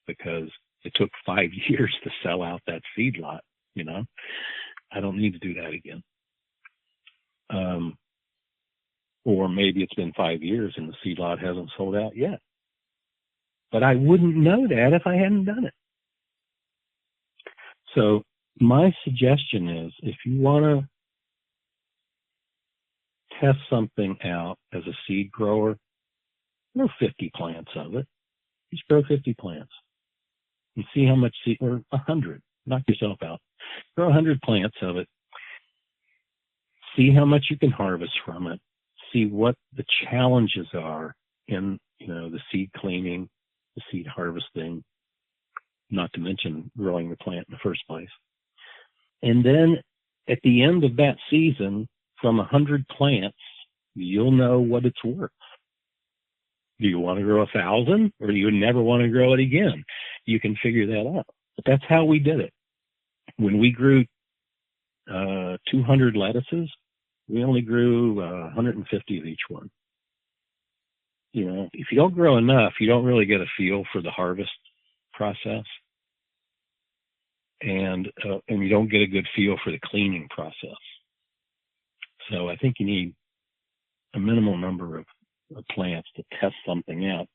because it took 5 years to sell out that seed lot. I don't need to do that again. Or maybe it's been 5 years and the seed lot hasn't sold out yet. But I wouldn't know that if I hadn't done it. So my suggestion is, if you want to test something out as a seed grower, grow 50 plants of it. Just grow 50 plants and see how much seed, or 100. Knock yourself out. Grow 100 plants of it. See how much you can harvest from it. See what the challenges are in, the seed cleaning, the seed harvesting, not to mention growing the plant in the first place. And then at the end of that season, from 100 plants, you'll know what it's worth. Do you want to grow 1,000, or do you never want to grow it again? You can figure that out. But that's how we did it. When we grew 200 lettuces, we only grew 150 of each one. If you don't grow enough, you don't really get a feel for the harvest process, and you don't get a good feel for the cleaning process. So I think you need a minimal number of plants to test something out.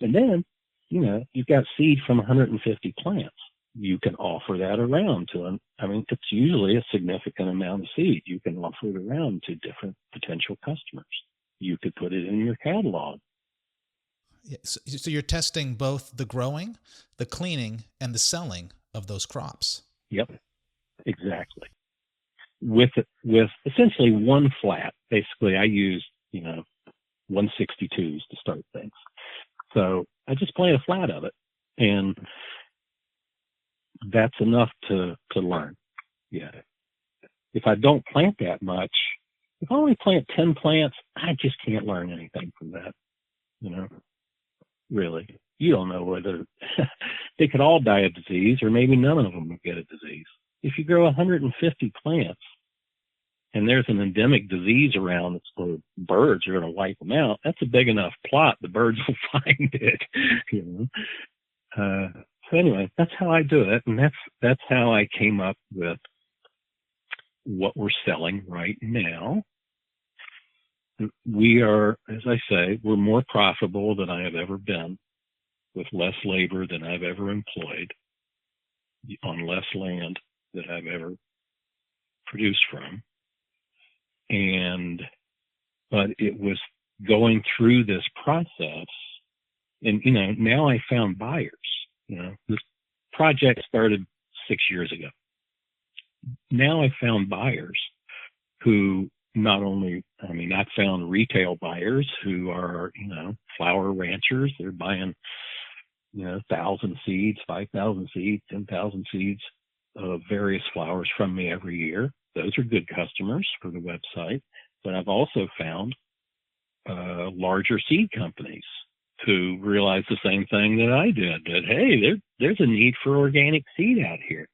And then, you've got seed from 150 plants. You can offer that around to them. I mean, it's usually a significant amount of seed. You can offer it around to different potential customers. You could put it in your catalog. Yeah, so you're testing both the growing, the cleaning, and the selling of those crops. Yep, exactly. With essentially one flat. Basically, I used 162s to start things. So I just plant a flat of it, and that's enough to learn. Yeah. If I don't plant that much, if I only plant 10 plants, I just can't learn anything from that. Really, you don't know whether they could all die of disease, or maybe none of them would get a disease. If you grow 150 plants and there's an endemic disease around that's where birds are going to wipe them out, that's a big enough plot. The birds will find it. So anyway, that's how I do it, and that's how I came up with what we're selling right now. We are, as I say, we're more profitable than I have ever been, with less labor than I've ever employed, on less land that I've ever produced from. But it was going through this process, and, now I found buyers. This project started 6 years ago. Now I found buyers who not only, I found retail buyers who are, flower ranchers. They're buying, 1,000 seeds, 5,000 seeds, 10,000 seeds of various flowers from me every year. Those are good customers for the website. But I've also found larger seed companies who realize the same thing that I did, that, hey, there's a need for organic seed out here.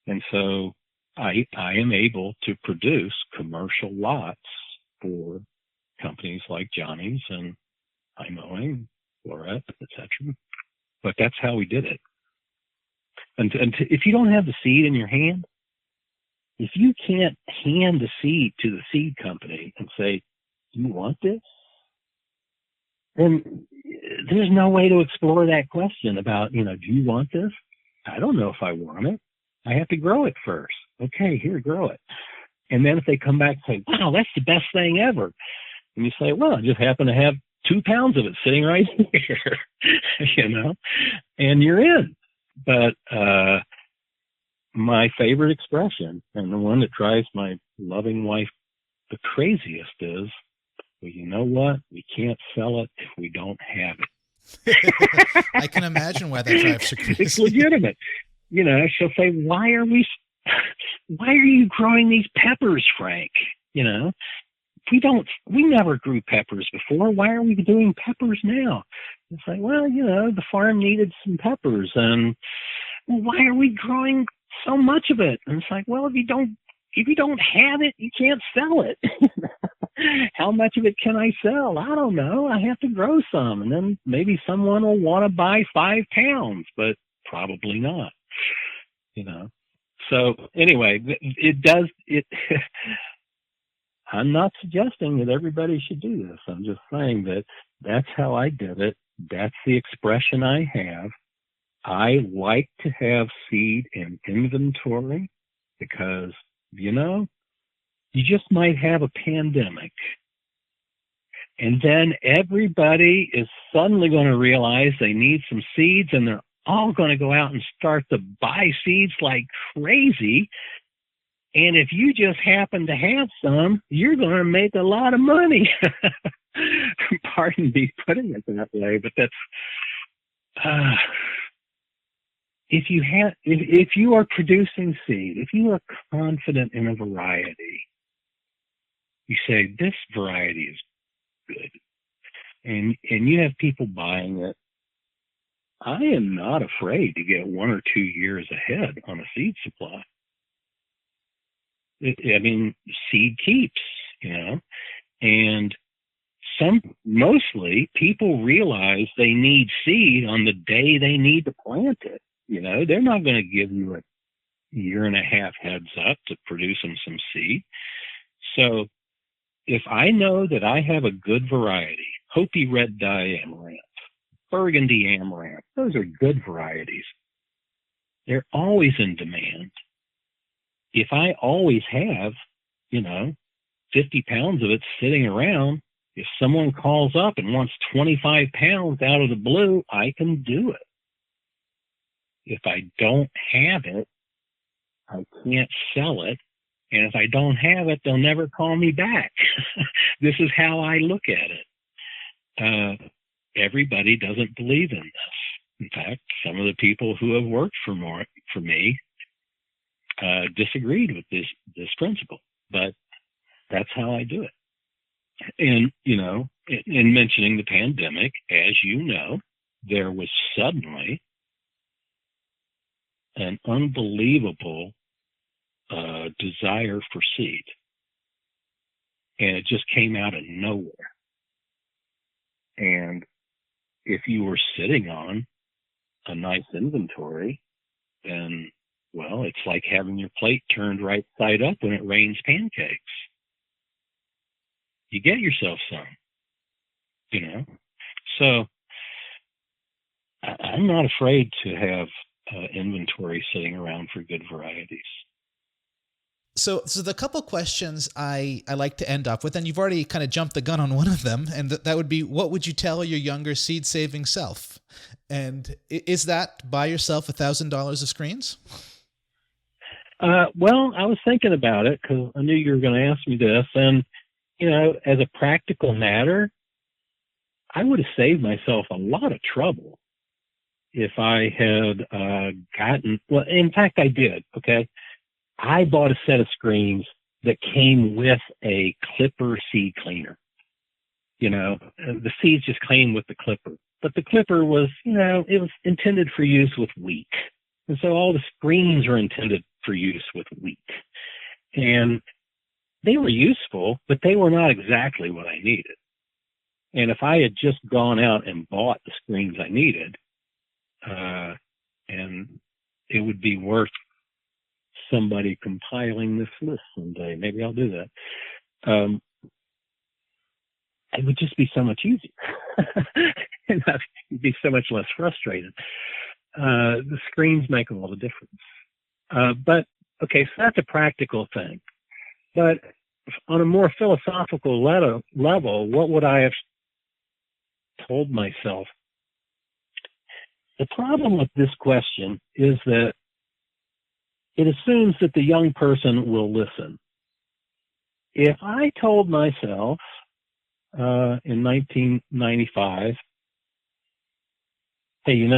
And so I am able to produce commercial lots for companies like Johnny's and Imoing, Florette, etc. But that's how we did it. And if you don't have the seed in your hand, if you can't hand the seed to the seed company and say, do you want this? Then there's no way to explore that question about, do you want this? I don't know if I want it. I have to grow it first. Okay, here, grow it. And then if they come back and say, wow, that's the best thing ever. And you say, well, I just happen to have 2 pounds of it sitting right here, and you're in. But my favorite expression, and the one that drives my loving wife the craziest, is, well, you know what? We can't sell it if we don't have it. I can imagine why that drives her crazy. It's legitimate. She'll say, why are you growing these peppers, Frank? We never grew peppers before. Why are we doing peppers now? It's like, well, the farm needed some peppers, and why are we growing so much of it? And it's like, well, if you don't have it, you can't sell it. How much of it can I sell? I don't know. I have to grow some, and then maybe someone will want to buy 5 pounds, but probably not. So anyway, I'm not suggesting that everybody should do this. I'm just saying that that's how I did it. That's the expression I have. I like to have seed in inventory because, you just might have a pandemic. And then everybody is suddenly going to realize they need some seeds, and they're all going to go out and start to buy seeds like crazy. And if you just happen to have some, you're going to make a lot of money. Pardon me putting it that way, but that's, if you are producing seed, if you are confident in a variety, you say, this variety is good, and you have people buying it, I am not afraid to get 1 or 2 years ahead on a seed supply. Seed keeps, and mostly people realize they need seed on the day they need to plant it. They're not going to give you a 1.5 years heads up to produce them some seed. So if I know that I have a good variety, Hopi red dye amaranth, burgundy amaranth, those are good varieties. They're always in demand. If I always have, 50 pounds of it sitting around, if someone calls up and wants 25 pounds out of the blue, I can do it. If I don't have it, I can't sell it. And if I don't have it, they'll never call me back. This is how I look at it. Everybody doesn't believe in this. In fact, some of the people who have worked for me disagreed with this principle, but that's how I do it. And, in mentioning the pandemic, as you know, there was suddenly an unbelievable desire for seed. And it just came out of nowhere. And if you were sitting on a nice inventory, then, well, it's like having your plate turned right side up when it rains pancakes. You get yourself some, So I'm not afraid to have inventory sitting around for good varieties. So the couple questions I like to end off with, and you've already kind of jumped the gun on one of them, and that would be, what would you tell your younger seed-saving self? And is that buy yourself $1,000 of screens? Well, I was thinking about it because I knew you were going to ask me this, and as a practical matter, I would have saved myself a lot of trouble if I had well, in fact, I did, okay? I bought a set of screens that came with a clipper seed cleaner. The seeds just came with the clipper. But the clipper was, it was intended for use with wheat. And so all the screens are intended for use with wheat. And they were useful, but they were not exactly what I needed. And if I had just gone out and bought the screens I needed, and it would be worth somebody compiling this list someday. Maybe I'll do that. It would just be so much easier. And I'd be so much less frustrated. The screens make all the difference. But, okay, so that's a practical thing. But on a more philosophical level, what would I have told myself? The problem with this question is that it assumes that the young person will listen. If I told myself in 1995 hey,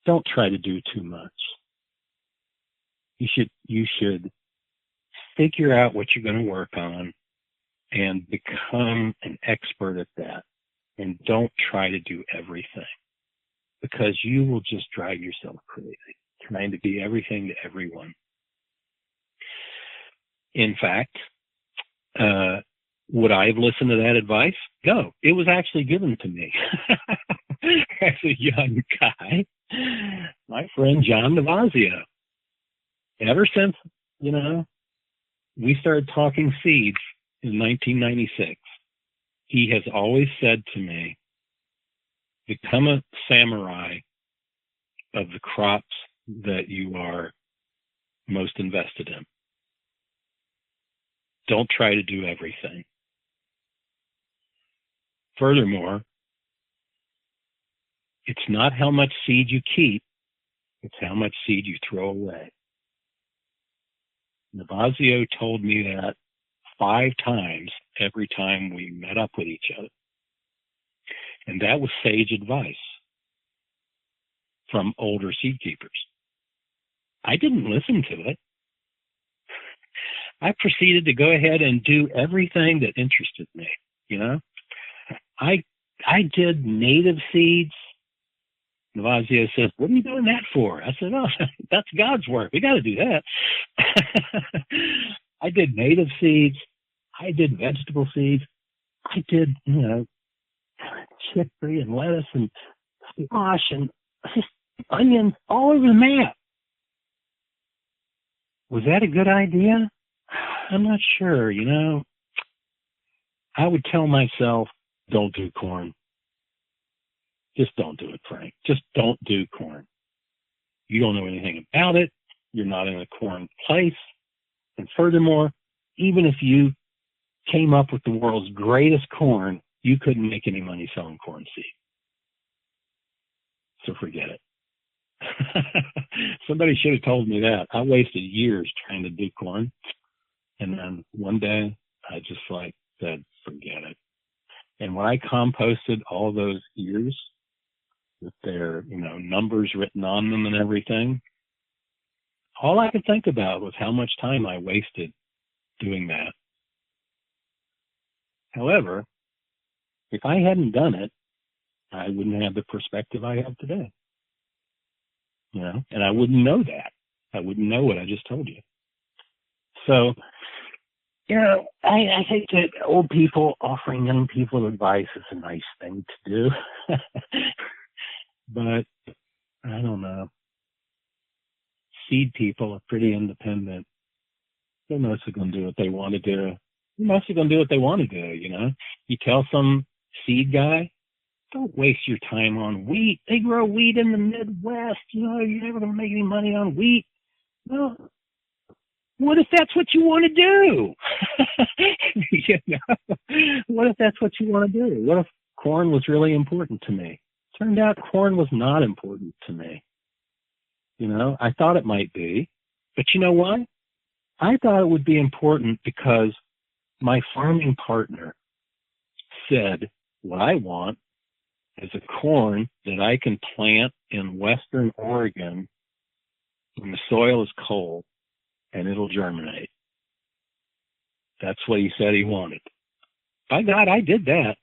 don't try to do too much. You should figure out what you're going to work on and become an expert at that. And don't try to do everything, because you will just drive yourself crazy trying to be everything to everyone. In fact, would I have listened to that advice? No, it was actually given to me as a young guy, my friend John Navazio. Ever since, we started talking seeds in 1996, he has always said to me, become a samurai of the crops that you are most invested in. Don't try to do everything. Furthermore, it's not how much seed you keep, it's how much seed you throw away. Navazio told me that 5 times every time we met up with each other. And that was sage advice from older seed keepers. I didn't listen to it. I proceeded to go ahead and do everything that interested me. I did native seeds. Navazio says, what are you doing that for? I said, oh, that's God's work. We got to do that. I did native seeds. I did vegetable seeds. I did, chicory and lettuce and squash and onions all over the map. Was that a good idea? I'm not sure, I would tell myself, don't do corn. Just don't do it, Frank. Just don't do corn. You don't know anything about it. You're not in a corn place. And furthermore, even if you came up with the world's greatest corn, you couldn't make any money selling corn seed. So forget it. Somebody should have told me that. I wasted years trying to do corn. And then one day I just said, forget it. And when I composted all those ears with their, numbers written on them and everything, all I could think about was how much time I wasted doing that. However, if I hadn't done it, I wouldn't have the perspective I have today. And I wouldn't know that. I wouldn't know what I just told you. So, I think that old people offering young people advice is a nice thing to do. But I don't know. Seed people are pretty independent. They're mostly going to do what they want to do. You tell some seed guy, don't waste your time on wheat. They grow wheat in the Midwest. You're never going to make any money on wheat. Well, what if that's what you want to do? What if that's what you want to do? What if corn was really important to me? Turned out corn was not important to me. I thought it might be. But you know what? I thought it would be important because my farming partner said, what I want is a corn that I can plant in Western Oregon when the soil is cold and it'll germinate. That's what he said he wanted. By God, I did that.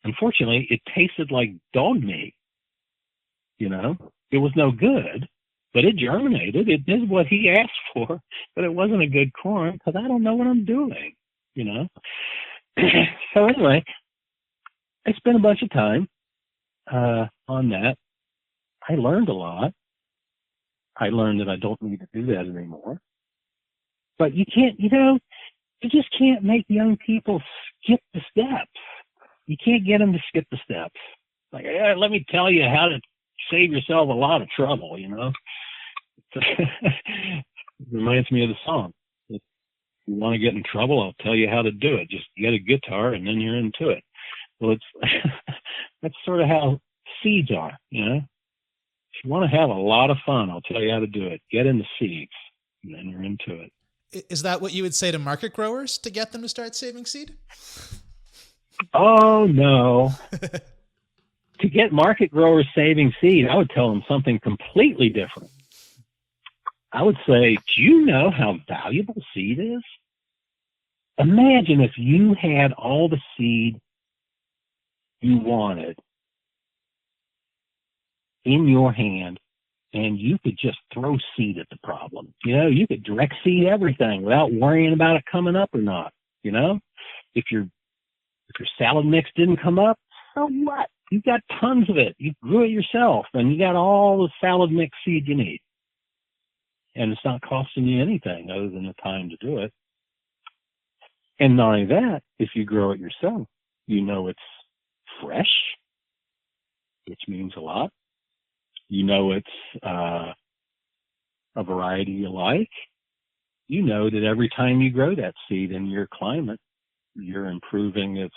Unfortunately, it tasted like dog meat. It was no good, but it germinated. It did what he asked for, but it wasn't a good corn because I don't know what I'm doing, So anyway, I spent a bunch of time on that. I learned a lot. I learned that I don't need to do that anymore. But you can't, you just can't make young people skip the steps. You can't get them to skip the steps. Let me tell you how to save yourself a lot of trouble, It reminds me of the song. If you want to get in trouble, I'll tell you how to do it. Just get a guitar and then you're into it. Well, that's sort of how seeds are, If you want to have a lot of fun, I'll tell you how to do it. Get into seeds, and then you're into it. Is that what you would say to market growers to get them to start saving seed? Oh, no. to get market growers saving seed, I would tell them something completely different. I would say, do you know how valuable seed is? Imagine if you had all the seed you wanted in your hand and you could just throw seed at the problem. You know, you could direct seed everything without worrying about it coming up or not. You know, if your salad mix didn't come up, so what? You've got tons of it. You grew it yourself and you got all the salad mix seed you need. And it's not costing you anything other than the time to do it. And not only that, if you grow it yourself, you know it's fresh, which means a lot. You know it's a variety you like. You know that every time you grow that seed in your climate, you're improving its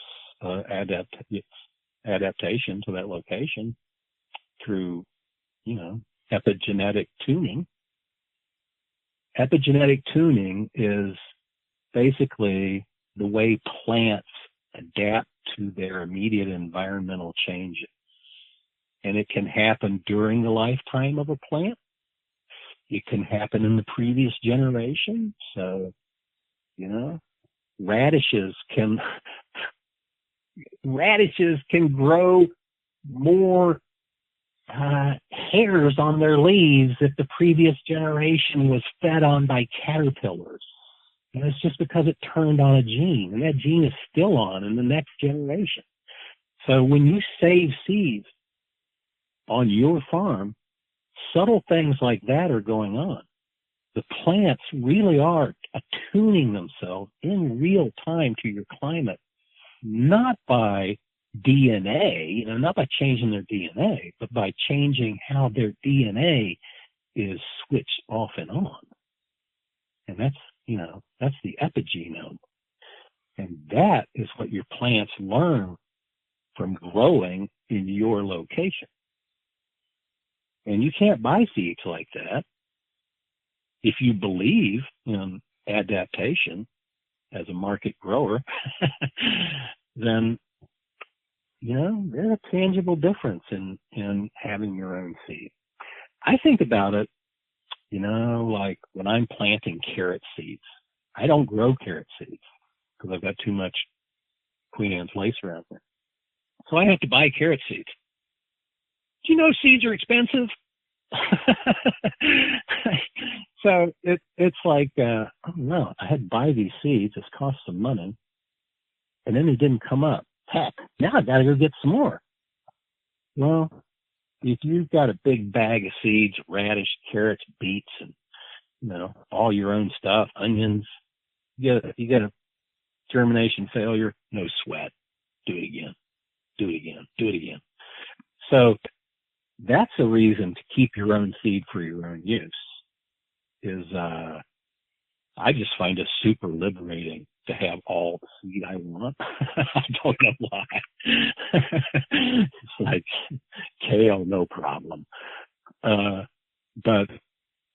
adaptation to that location through, you know, epigenetic tuning. Epigenetic tuning is basically the way plants adapt to their immediate environmental changes. And it can happen during the lifetime of a plant. It can happen in the previous generation. So, you know, radishes can grow more hairs on their leaves if the previous generation was fed on by caterpillars. And it's just because it turned on a gene, and that gene is still on in the next generation. So when you save seeds on your farm, subtle things like that are going on. The plants really are attuning themselves in real time to your climate, not by DNA, you know, not by changing their DNA, but by changing how their DNA is switched off and on. And that's, you know, that's the epigenome. And that is what your plants learn from growing in your location. And you can't buy seeds like that. If you believe in adaptation as a market grower, then, you know, there's a tangible difference in having your own seed. I think about it, you know, like when I'm planting carrot seeds. I don't grow carrot seeds because I've got too much Queen Anne's lace around there. So I have to buy carrot seeds. Do you know seeds are expensive? So it's like, I don't know, I had to buy these seeds. It's cost some money. And then they didn't come up. Heck, now I got to go get some more. Well, if you've got a big bag of seeds, radish, carrots, beets, and, you know, all your own stuff, onions, you get a germination failure, no sweat. Do it again. Do it again. Do it again. So that's a reason to keep your own seed for your own use. I just find it super liberating to have all the seed I want. I don't know why. It's like kale, no problem. But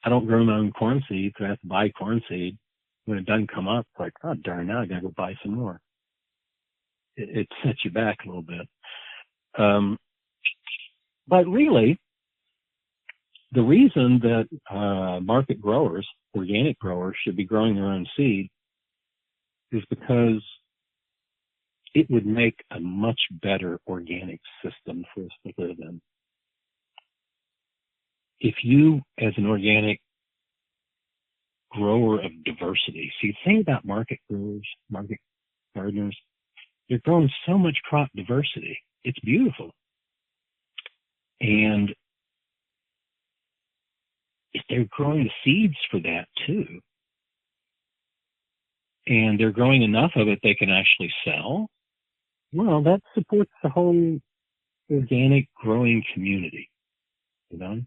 I don't grow my own corn seeds. I have to buy corn seed. When it doesn't come up, it's like, oh, darn, now I got to go buy some more. It sets you back a little bit. But really, the reason that market growers, organic growers, should be growing their own seed is because it would make a much better organic system for us to live in. If you, as an organic grower of diversity, see, the thing about market growers, market gardeners, they're growing so much crop diversity. It's beautiful. And if they're growing the seeds for that too, and they're growing enough of it they can actually sell, well, that supports the whole organic growing community. You know,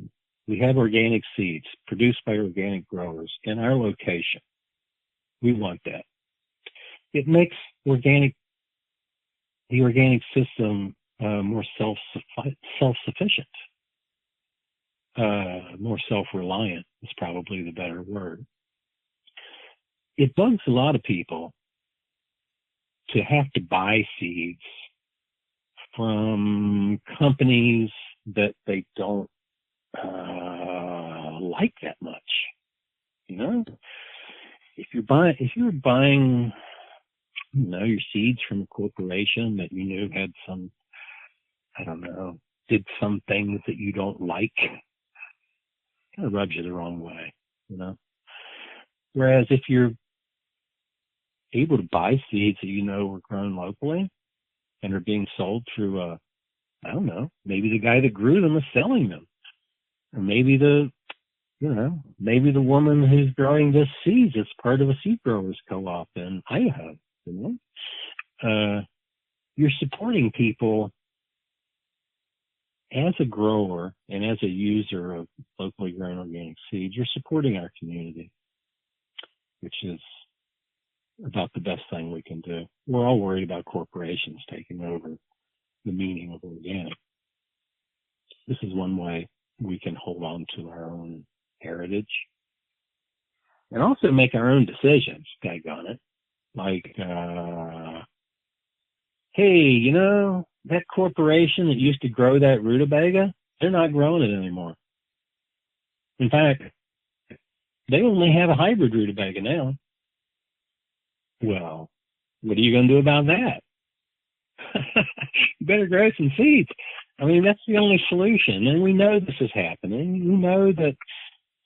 we have organic seeds produced by organic growers in our location. We want that. It makes the organic system more self-sufficient. More self-reliant is probably the better word. It bugs a lot of people to have to buy seeds from companies that they don't like that much. You know, if you're buying, you know, your seeds from a corporation that you knew had some, I don't know, did some things that you don't like, kind of rubs you the wrong way, you know. Whereas if you're able to buy seeds that you know were grown locally and are being sold through I don't know, maybe the guy that grew them is selling them, or maybe maybe the woman who's growing this seeds is part of a seed growers co-op in Idaho. You know, you're supporting people as a grower and as a user of locally grown organic seeds. You're supporting our community, which is about the best thing we can do. We're all worried about corporations taking over the meaning of organic. This is one way we can hold on to our own heritage and also make our own decisions, daggone it. Like, hey, you know, that corporation that used to grow that rutabaga, they're not growing it anymore. In fact, they only have a hybrid rutabaga now. Well, what are you going to do about that? You better grow some seeds. I mean, that's the only solution. And we know this is happening. We know that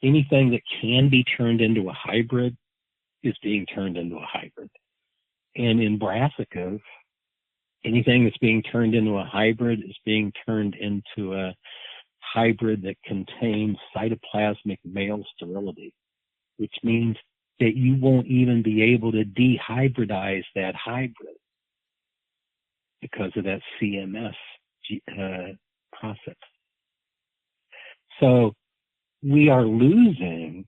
anything that can be turned into a hybrid is being turned into a hybrid. And in brassicas, anything that's being turned into a hybrid is being turned into a hybrid that contains cytoplasmic male sterility, which means that you won't even be able to dehybridize that hybrid because of that CMS process. So we are losing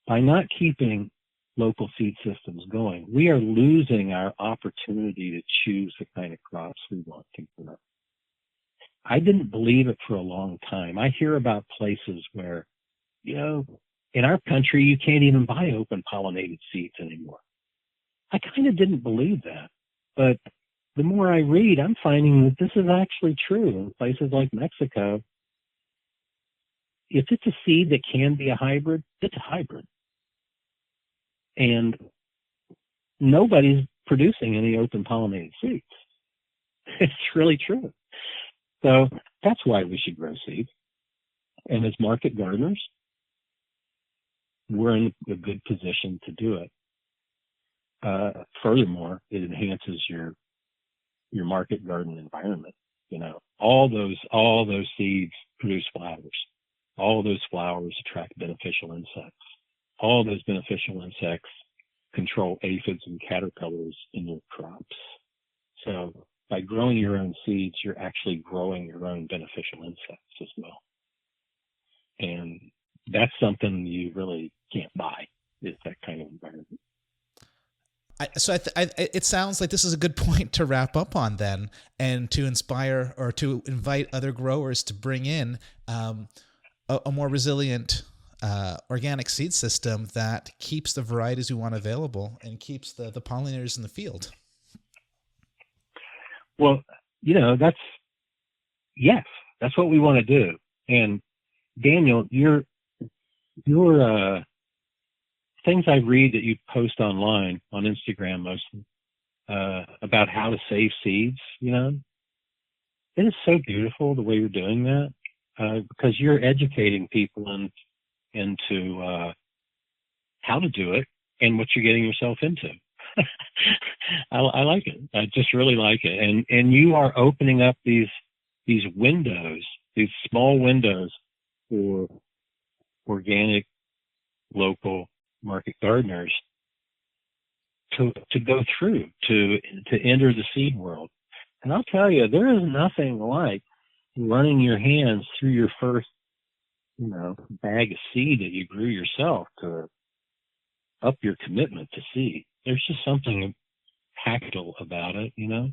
by not keeping local seed systems going. We are losing our opportunity to choose the kind of crops we want to grow. I didn't believe it for a long time. I hear about places where, you know, in our country, you can't even buy open pollinated seeds anymore. I kind of didn't believe that. But the more I read, I'm finding that this is actually true in places like Mexico. If it's a seed that can be a hybrid, it's a hybrid. And nobody's producing any open pollinated seeds. It's really true. So that's why we should grow seeds. And as market gardeners, we're in a good position to do it. Furthermore, it enhances your market garden environment. You know, all those seeds produce flowers. All those flowers attract beneficial insects. All those beneficial insects control aphids and caterpillars in your crops. So by growing your own seeds, you're actually growing your own beneficial insects as well. And that's something you really can't buy, is that kind of environment. It sounds like this is a good point to wrap up on then, and to inspire or to invite other growers to bring in a more resilient organic seed system that keeps the varieties we want available and keeps the pollinators in the field. Well, you know, that's what we want to do. And Daniel, your things I read that you post online on Instagram mostly about how to save seeds, you know, it is so beautiful the way you're doing that because you're educating people into how to do it and what you're getting yourself into. I like it. I just really like it. And you are opening up these windows, these small windows for organic, local market gardeners to go through, to enter the seed world. And I'll tell you, there is nothing like running your hands through your first, you know, bag of seed that you grew yourself to up your commitment to seed. There's just something tactile about it, you know.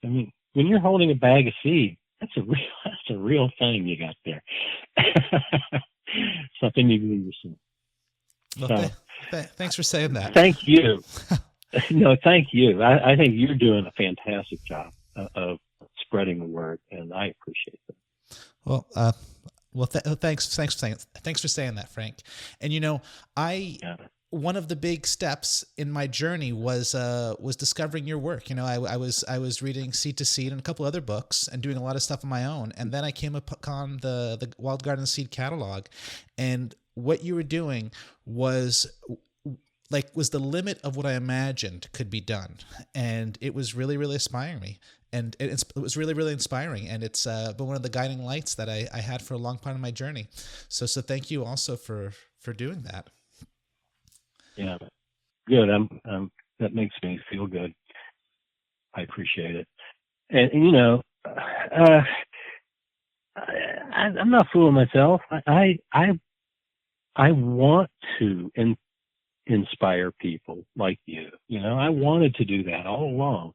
I mean, when you're holding a bag of seed, that's a real thing you got there. Something you do yourself. Well, thanks for saying that. Thank you. No, thank you. I think you're doing a fantastic job of spreading the word, and I appreciate it. Well, thanks for saying that, Frank. And one of the big steps in my journey was discovering your work. I was reading Seed to Seed and a couple other books and doing a lot of stuff on my own. And then I came upon the Wild Garden Seed catalog, and what you were doing was the limit of what I imagined could be done. And it was really, really inspiring me. And it was really, really inspiring. And it's been one of the guiding lights that I had for a long part of my journey. So thank you also for doing that. Yeah, good. That makes me feel good. I appreciate it. And I'm not fooling myself. I want to inspire people like you. I wanted to do that all along.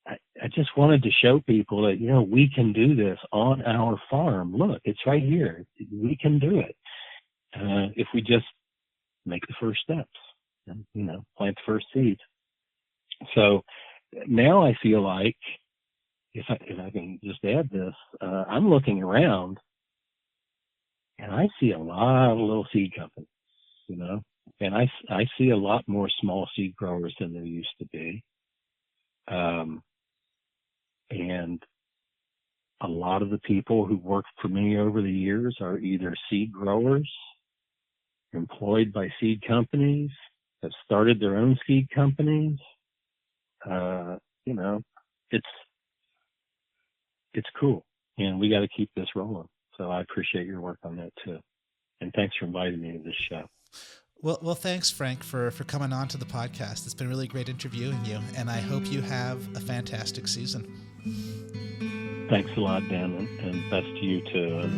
I just wanted to show people that we can do this on our farm. Look, it's right here. We can do it if we just make the first steps and plant the first seeds. So now I feel like if I can just add this, I'm looking around and I see a lot of little seed companies, and I see a lot more small seed growers than there used to be. And a lot of the people who worked for me over the years are either seed growers, employed by seed companies, have started their own seed companies. It's cool, and we got to keep this rolling. So I appreciate your work on that too. And thanks for inviting me to this show. Well, thanks, Frank, for coming on to the podcast. It's been really great interviewing you, and I hope you have a fantastic season. Thanks a lot, Dan, and best to you to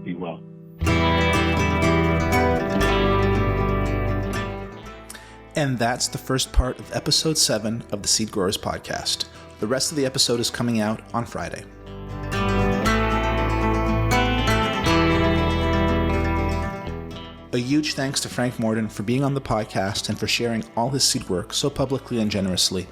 be well. And that's the first part of episode 7 of the Seed Growers Podcast. The rest of the episode is coming out on Friday. A huge thanks to Frank Morton for being on the podcast and for sharing all his seed work so publicly and generously.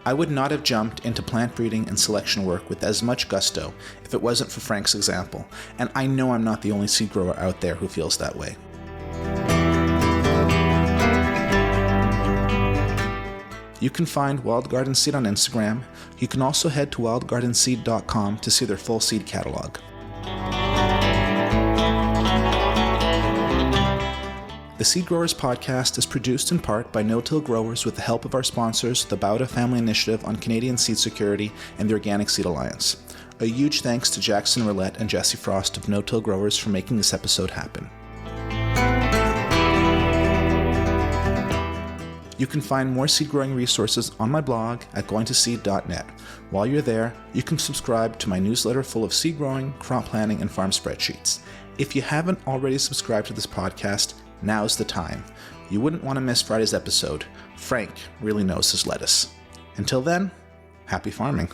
I would not have jumped into plant breeding and selection work with as much gusto if it wasn't for Frank's example, and I know I'm not the only seed grower out there who feels that way. You can find Wild Garden Seed on Instagram. You can also head to wildgardenseed.com to see their full seed catalog. The Seed Growers Podcast is produced in part by no-till growers with the help of our sponsors, the Bauta Family Initiative on Canadian Seed Security and the Organic Seed Alliance. A huge thanks to Jackson Roulette and Jesse Frost of No-Till Growers for making this episode happen. You can find more seed growing resources on my blog at goingtoseed.net. While you're there, you can subscribe to my newsletter full of seed growing, crop planning, and farm spreadsheets. If you haven't already subscribed to this podcast, now's the time. You wouldn't want to miss Friday's episode. Frank really knows his lettuce. Until then, happy farming.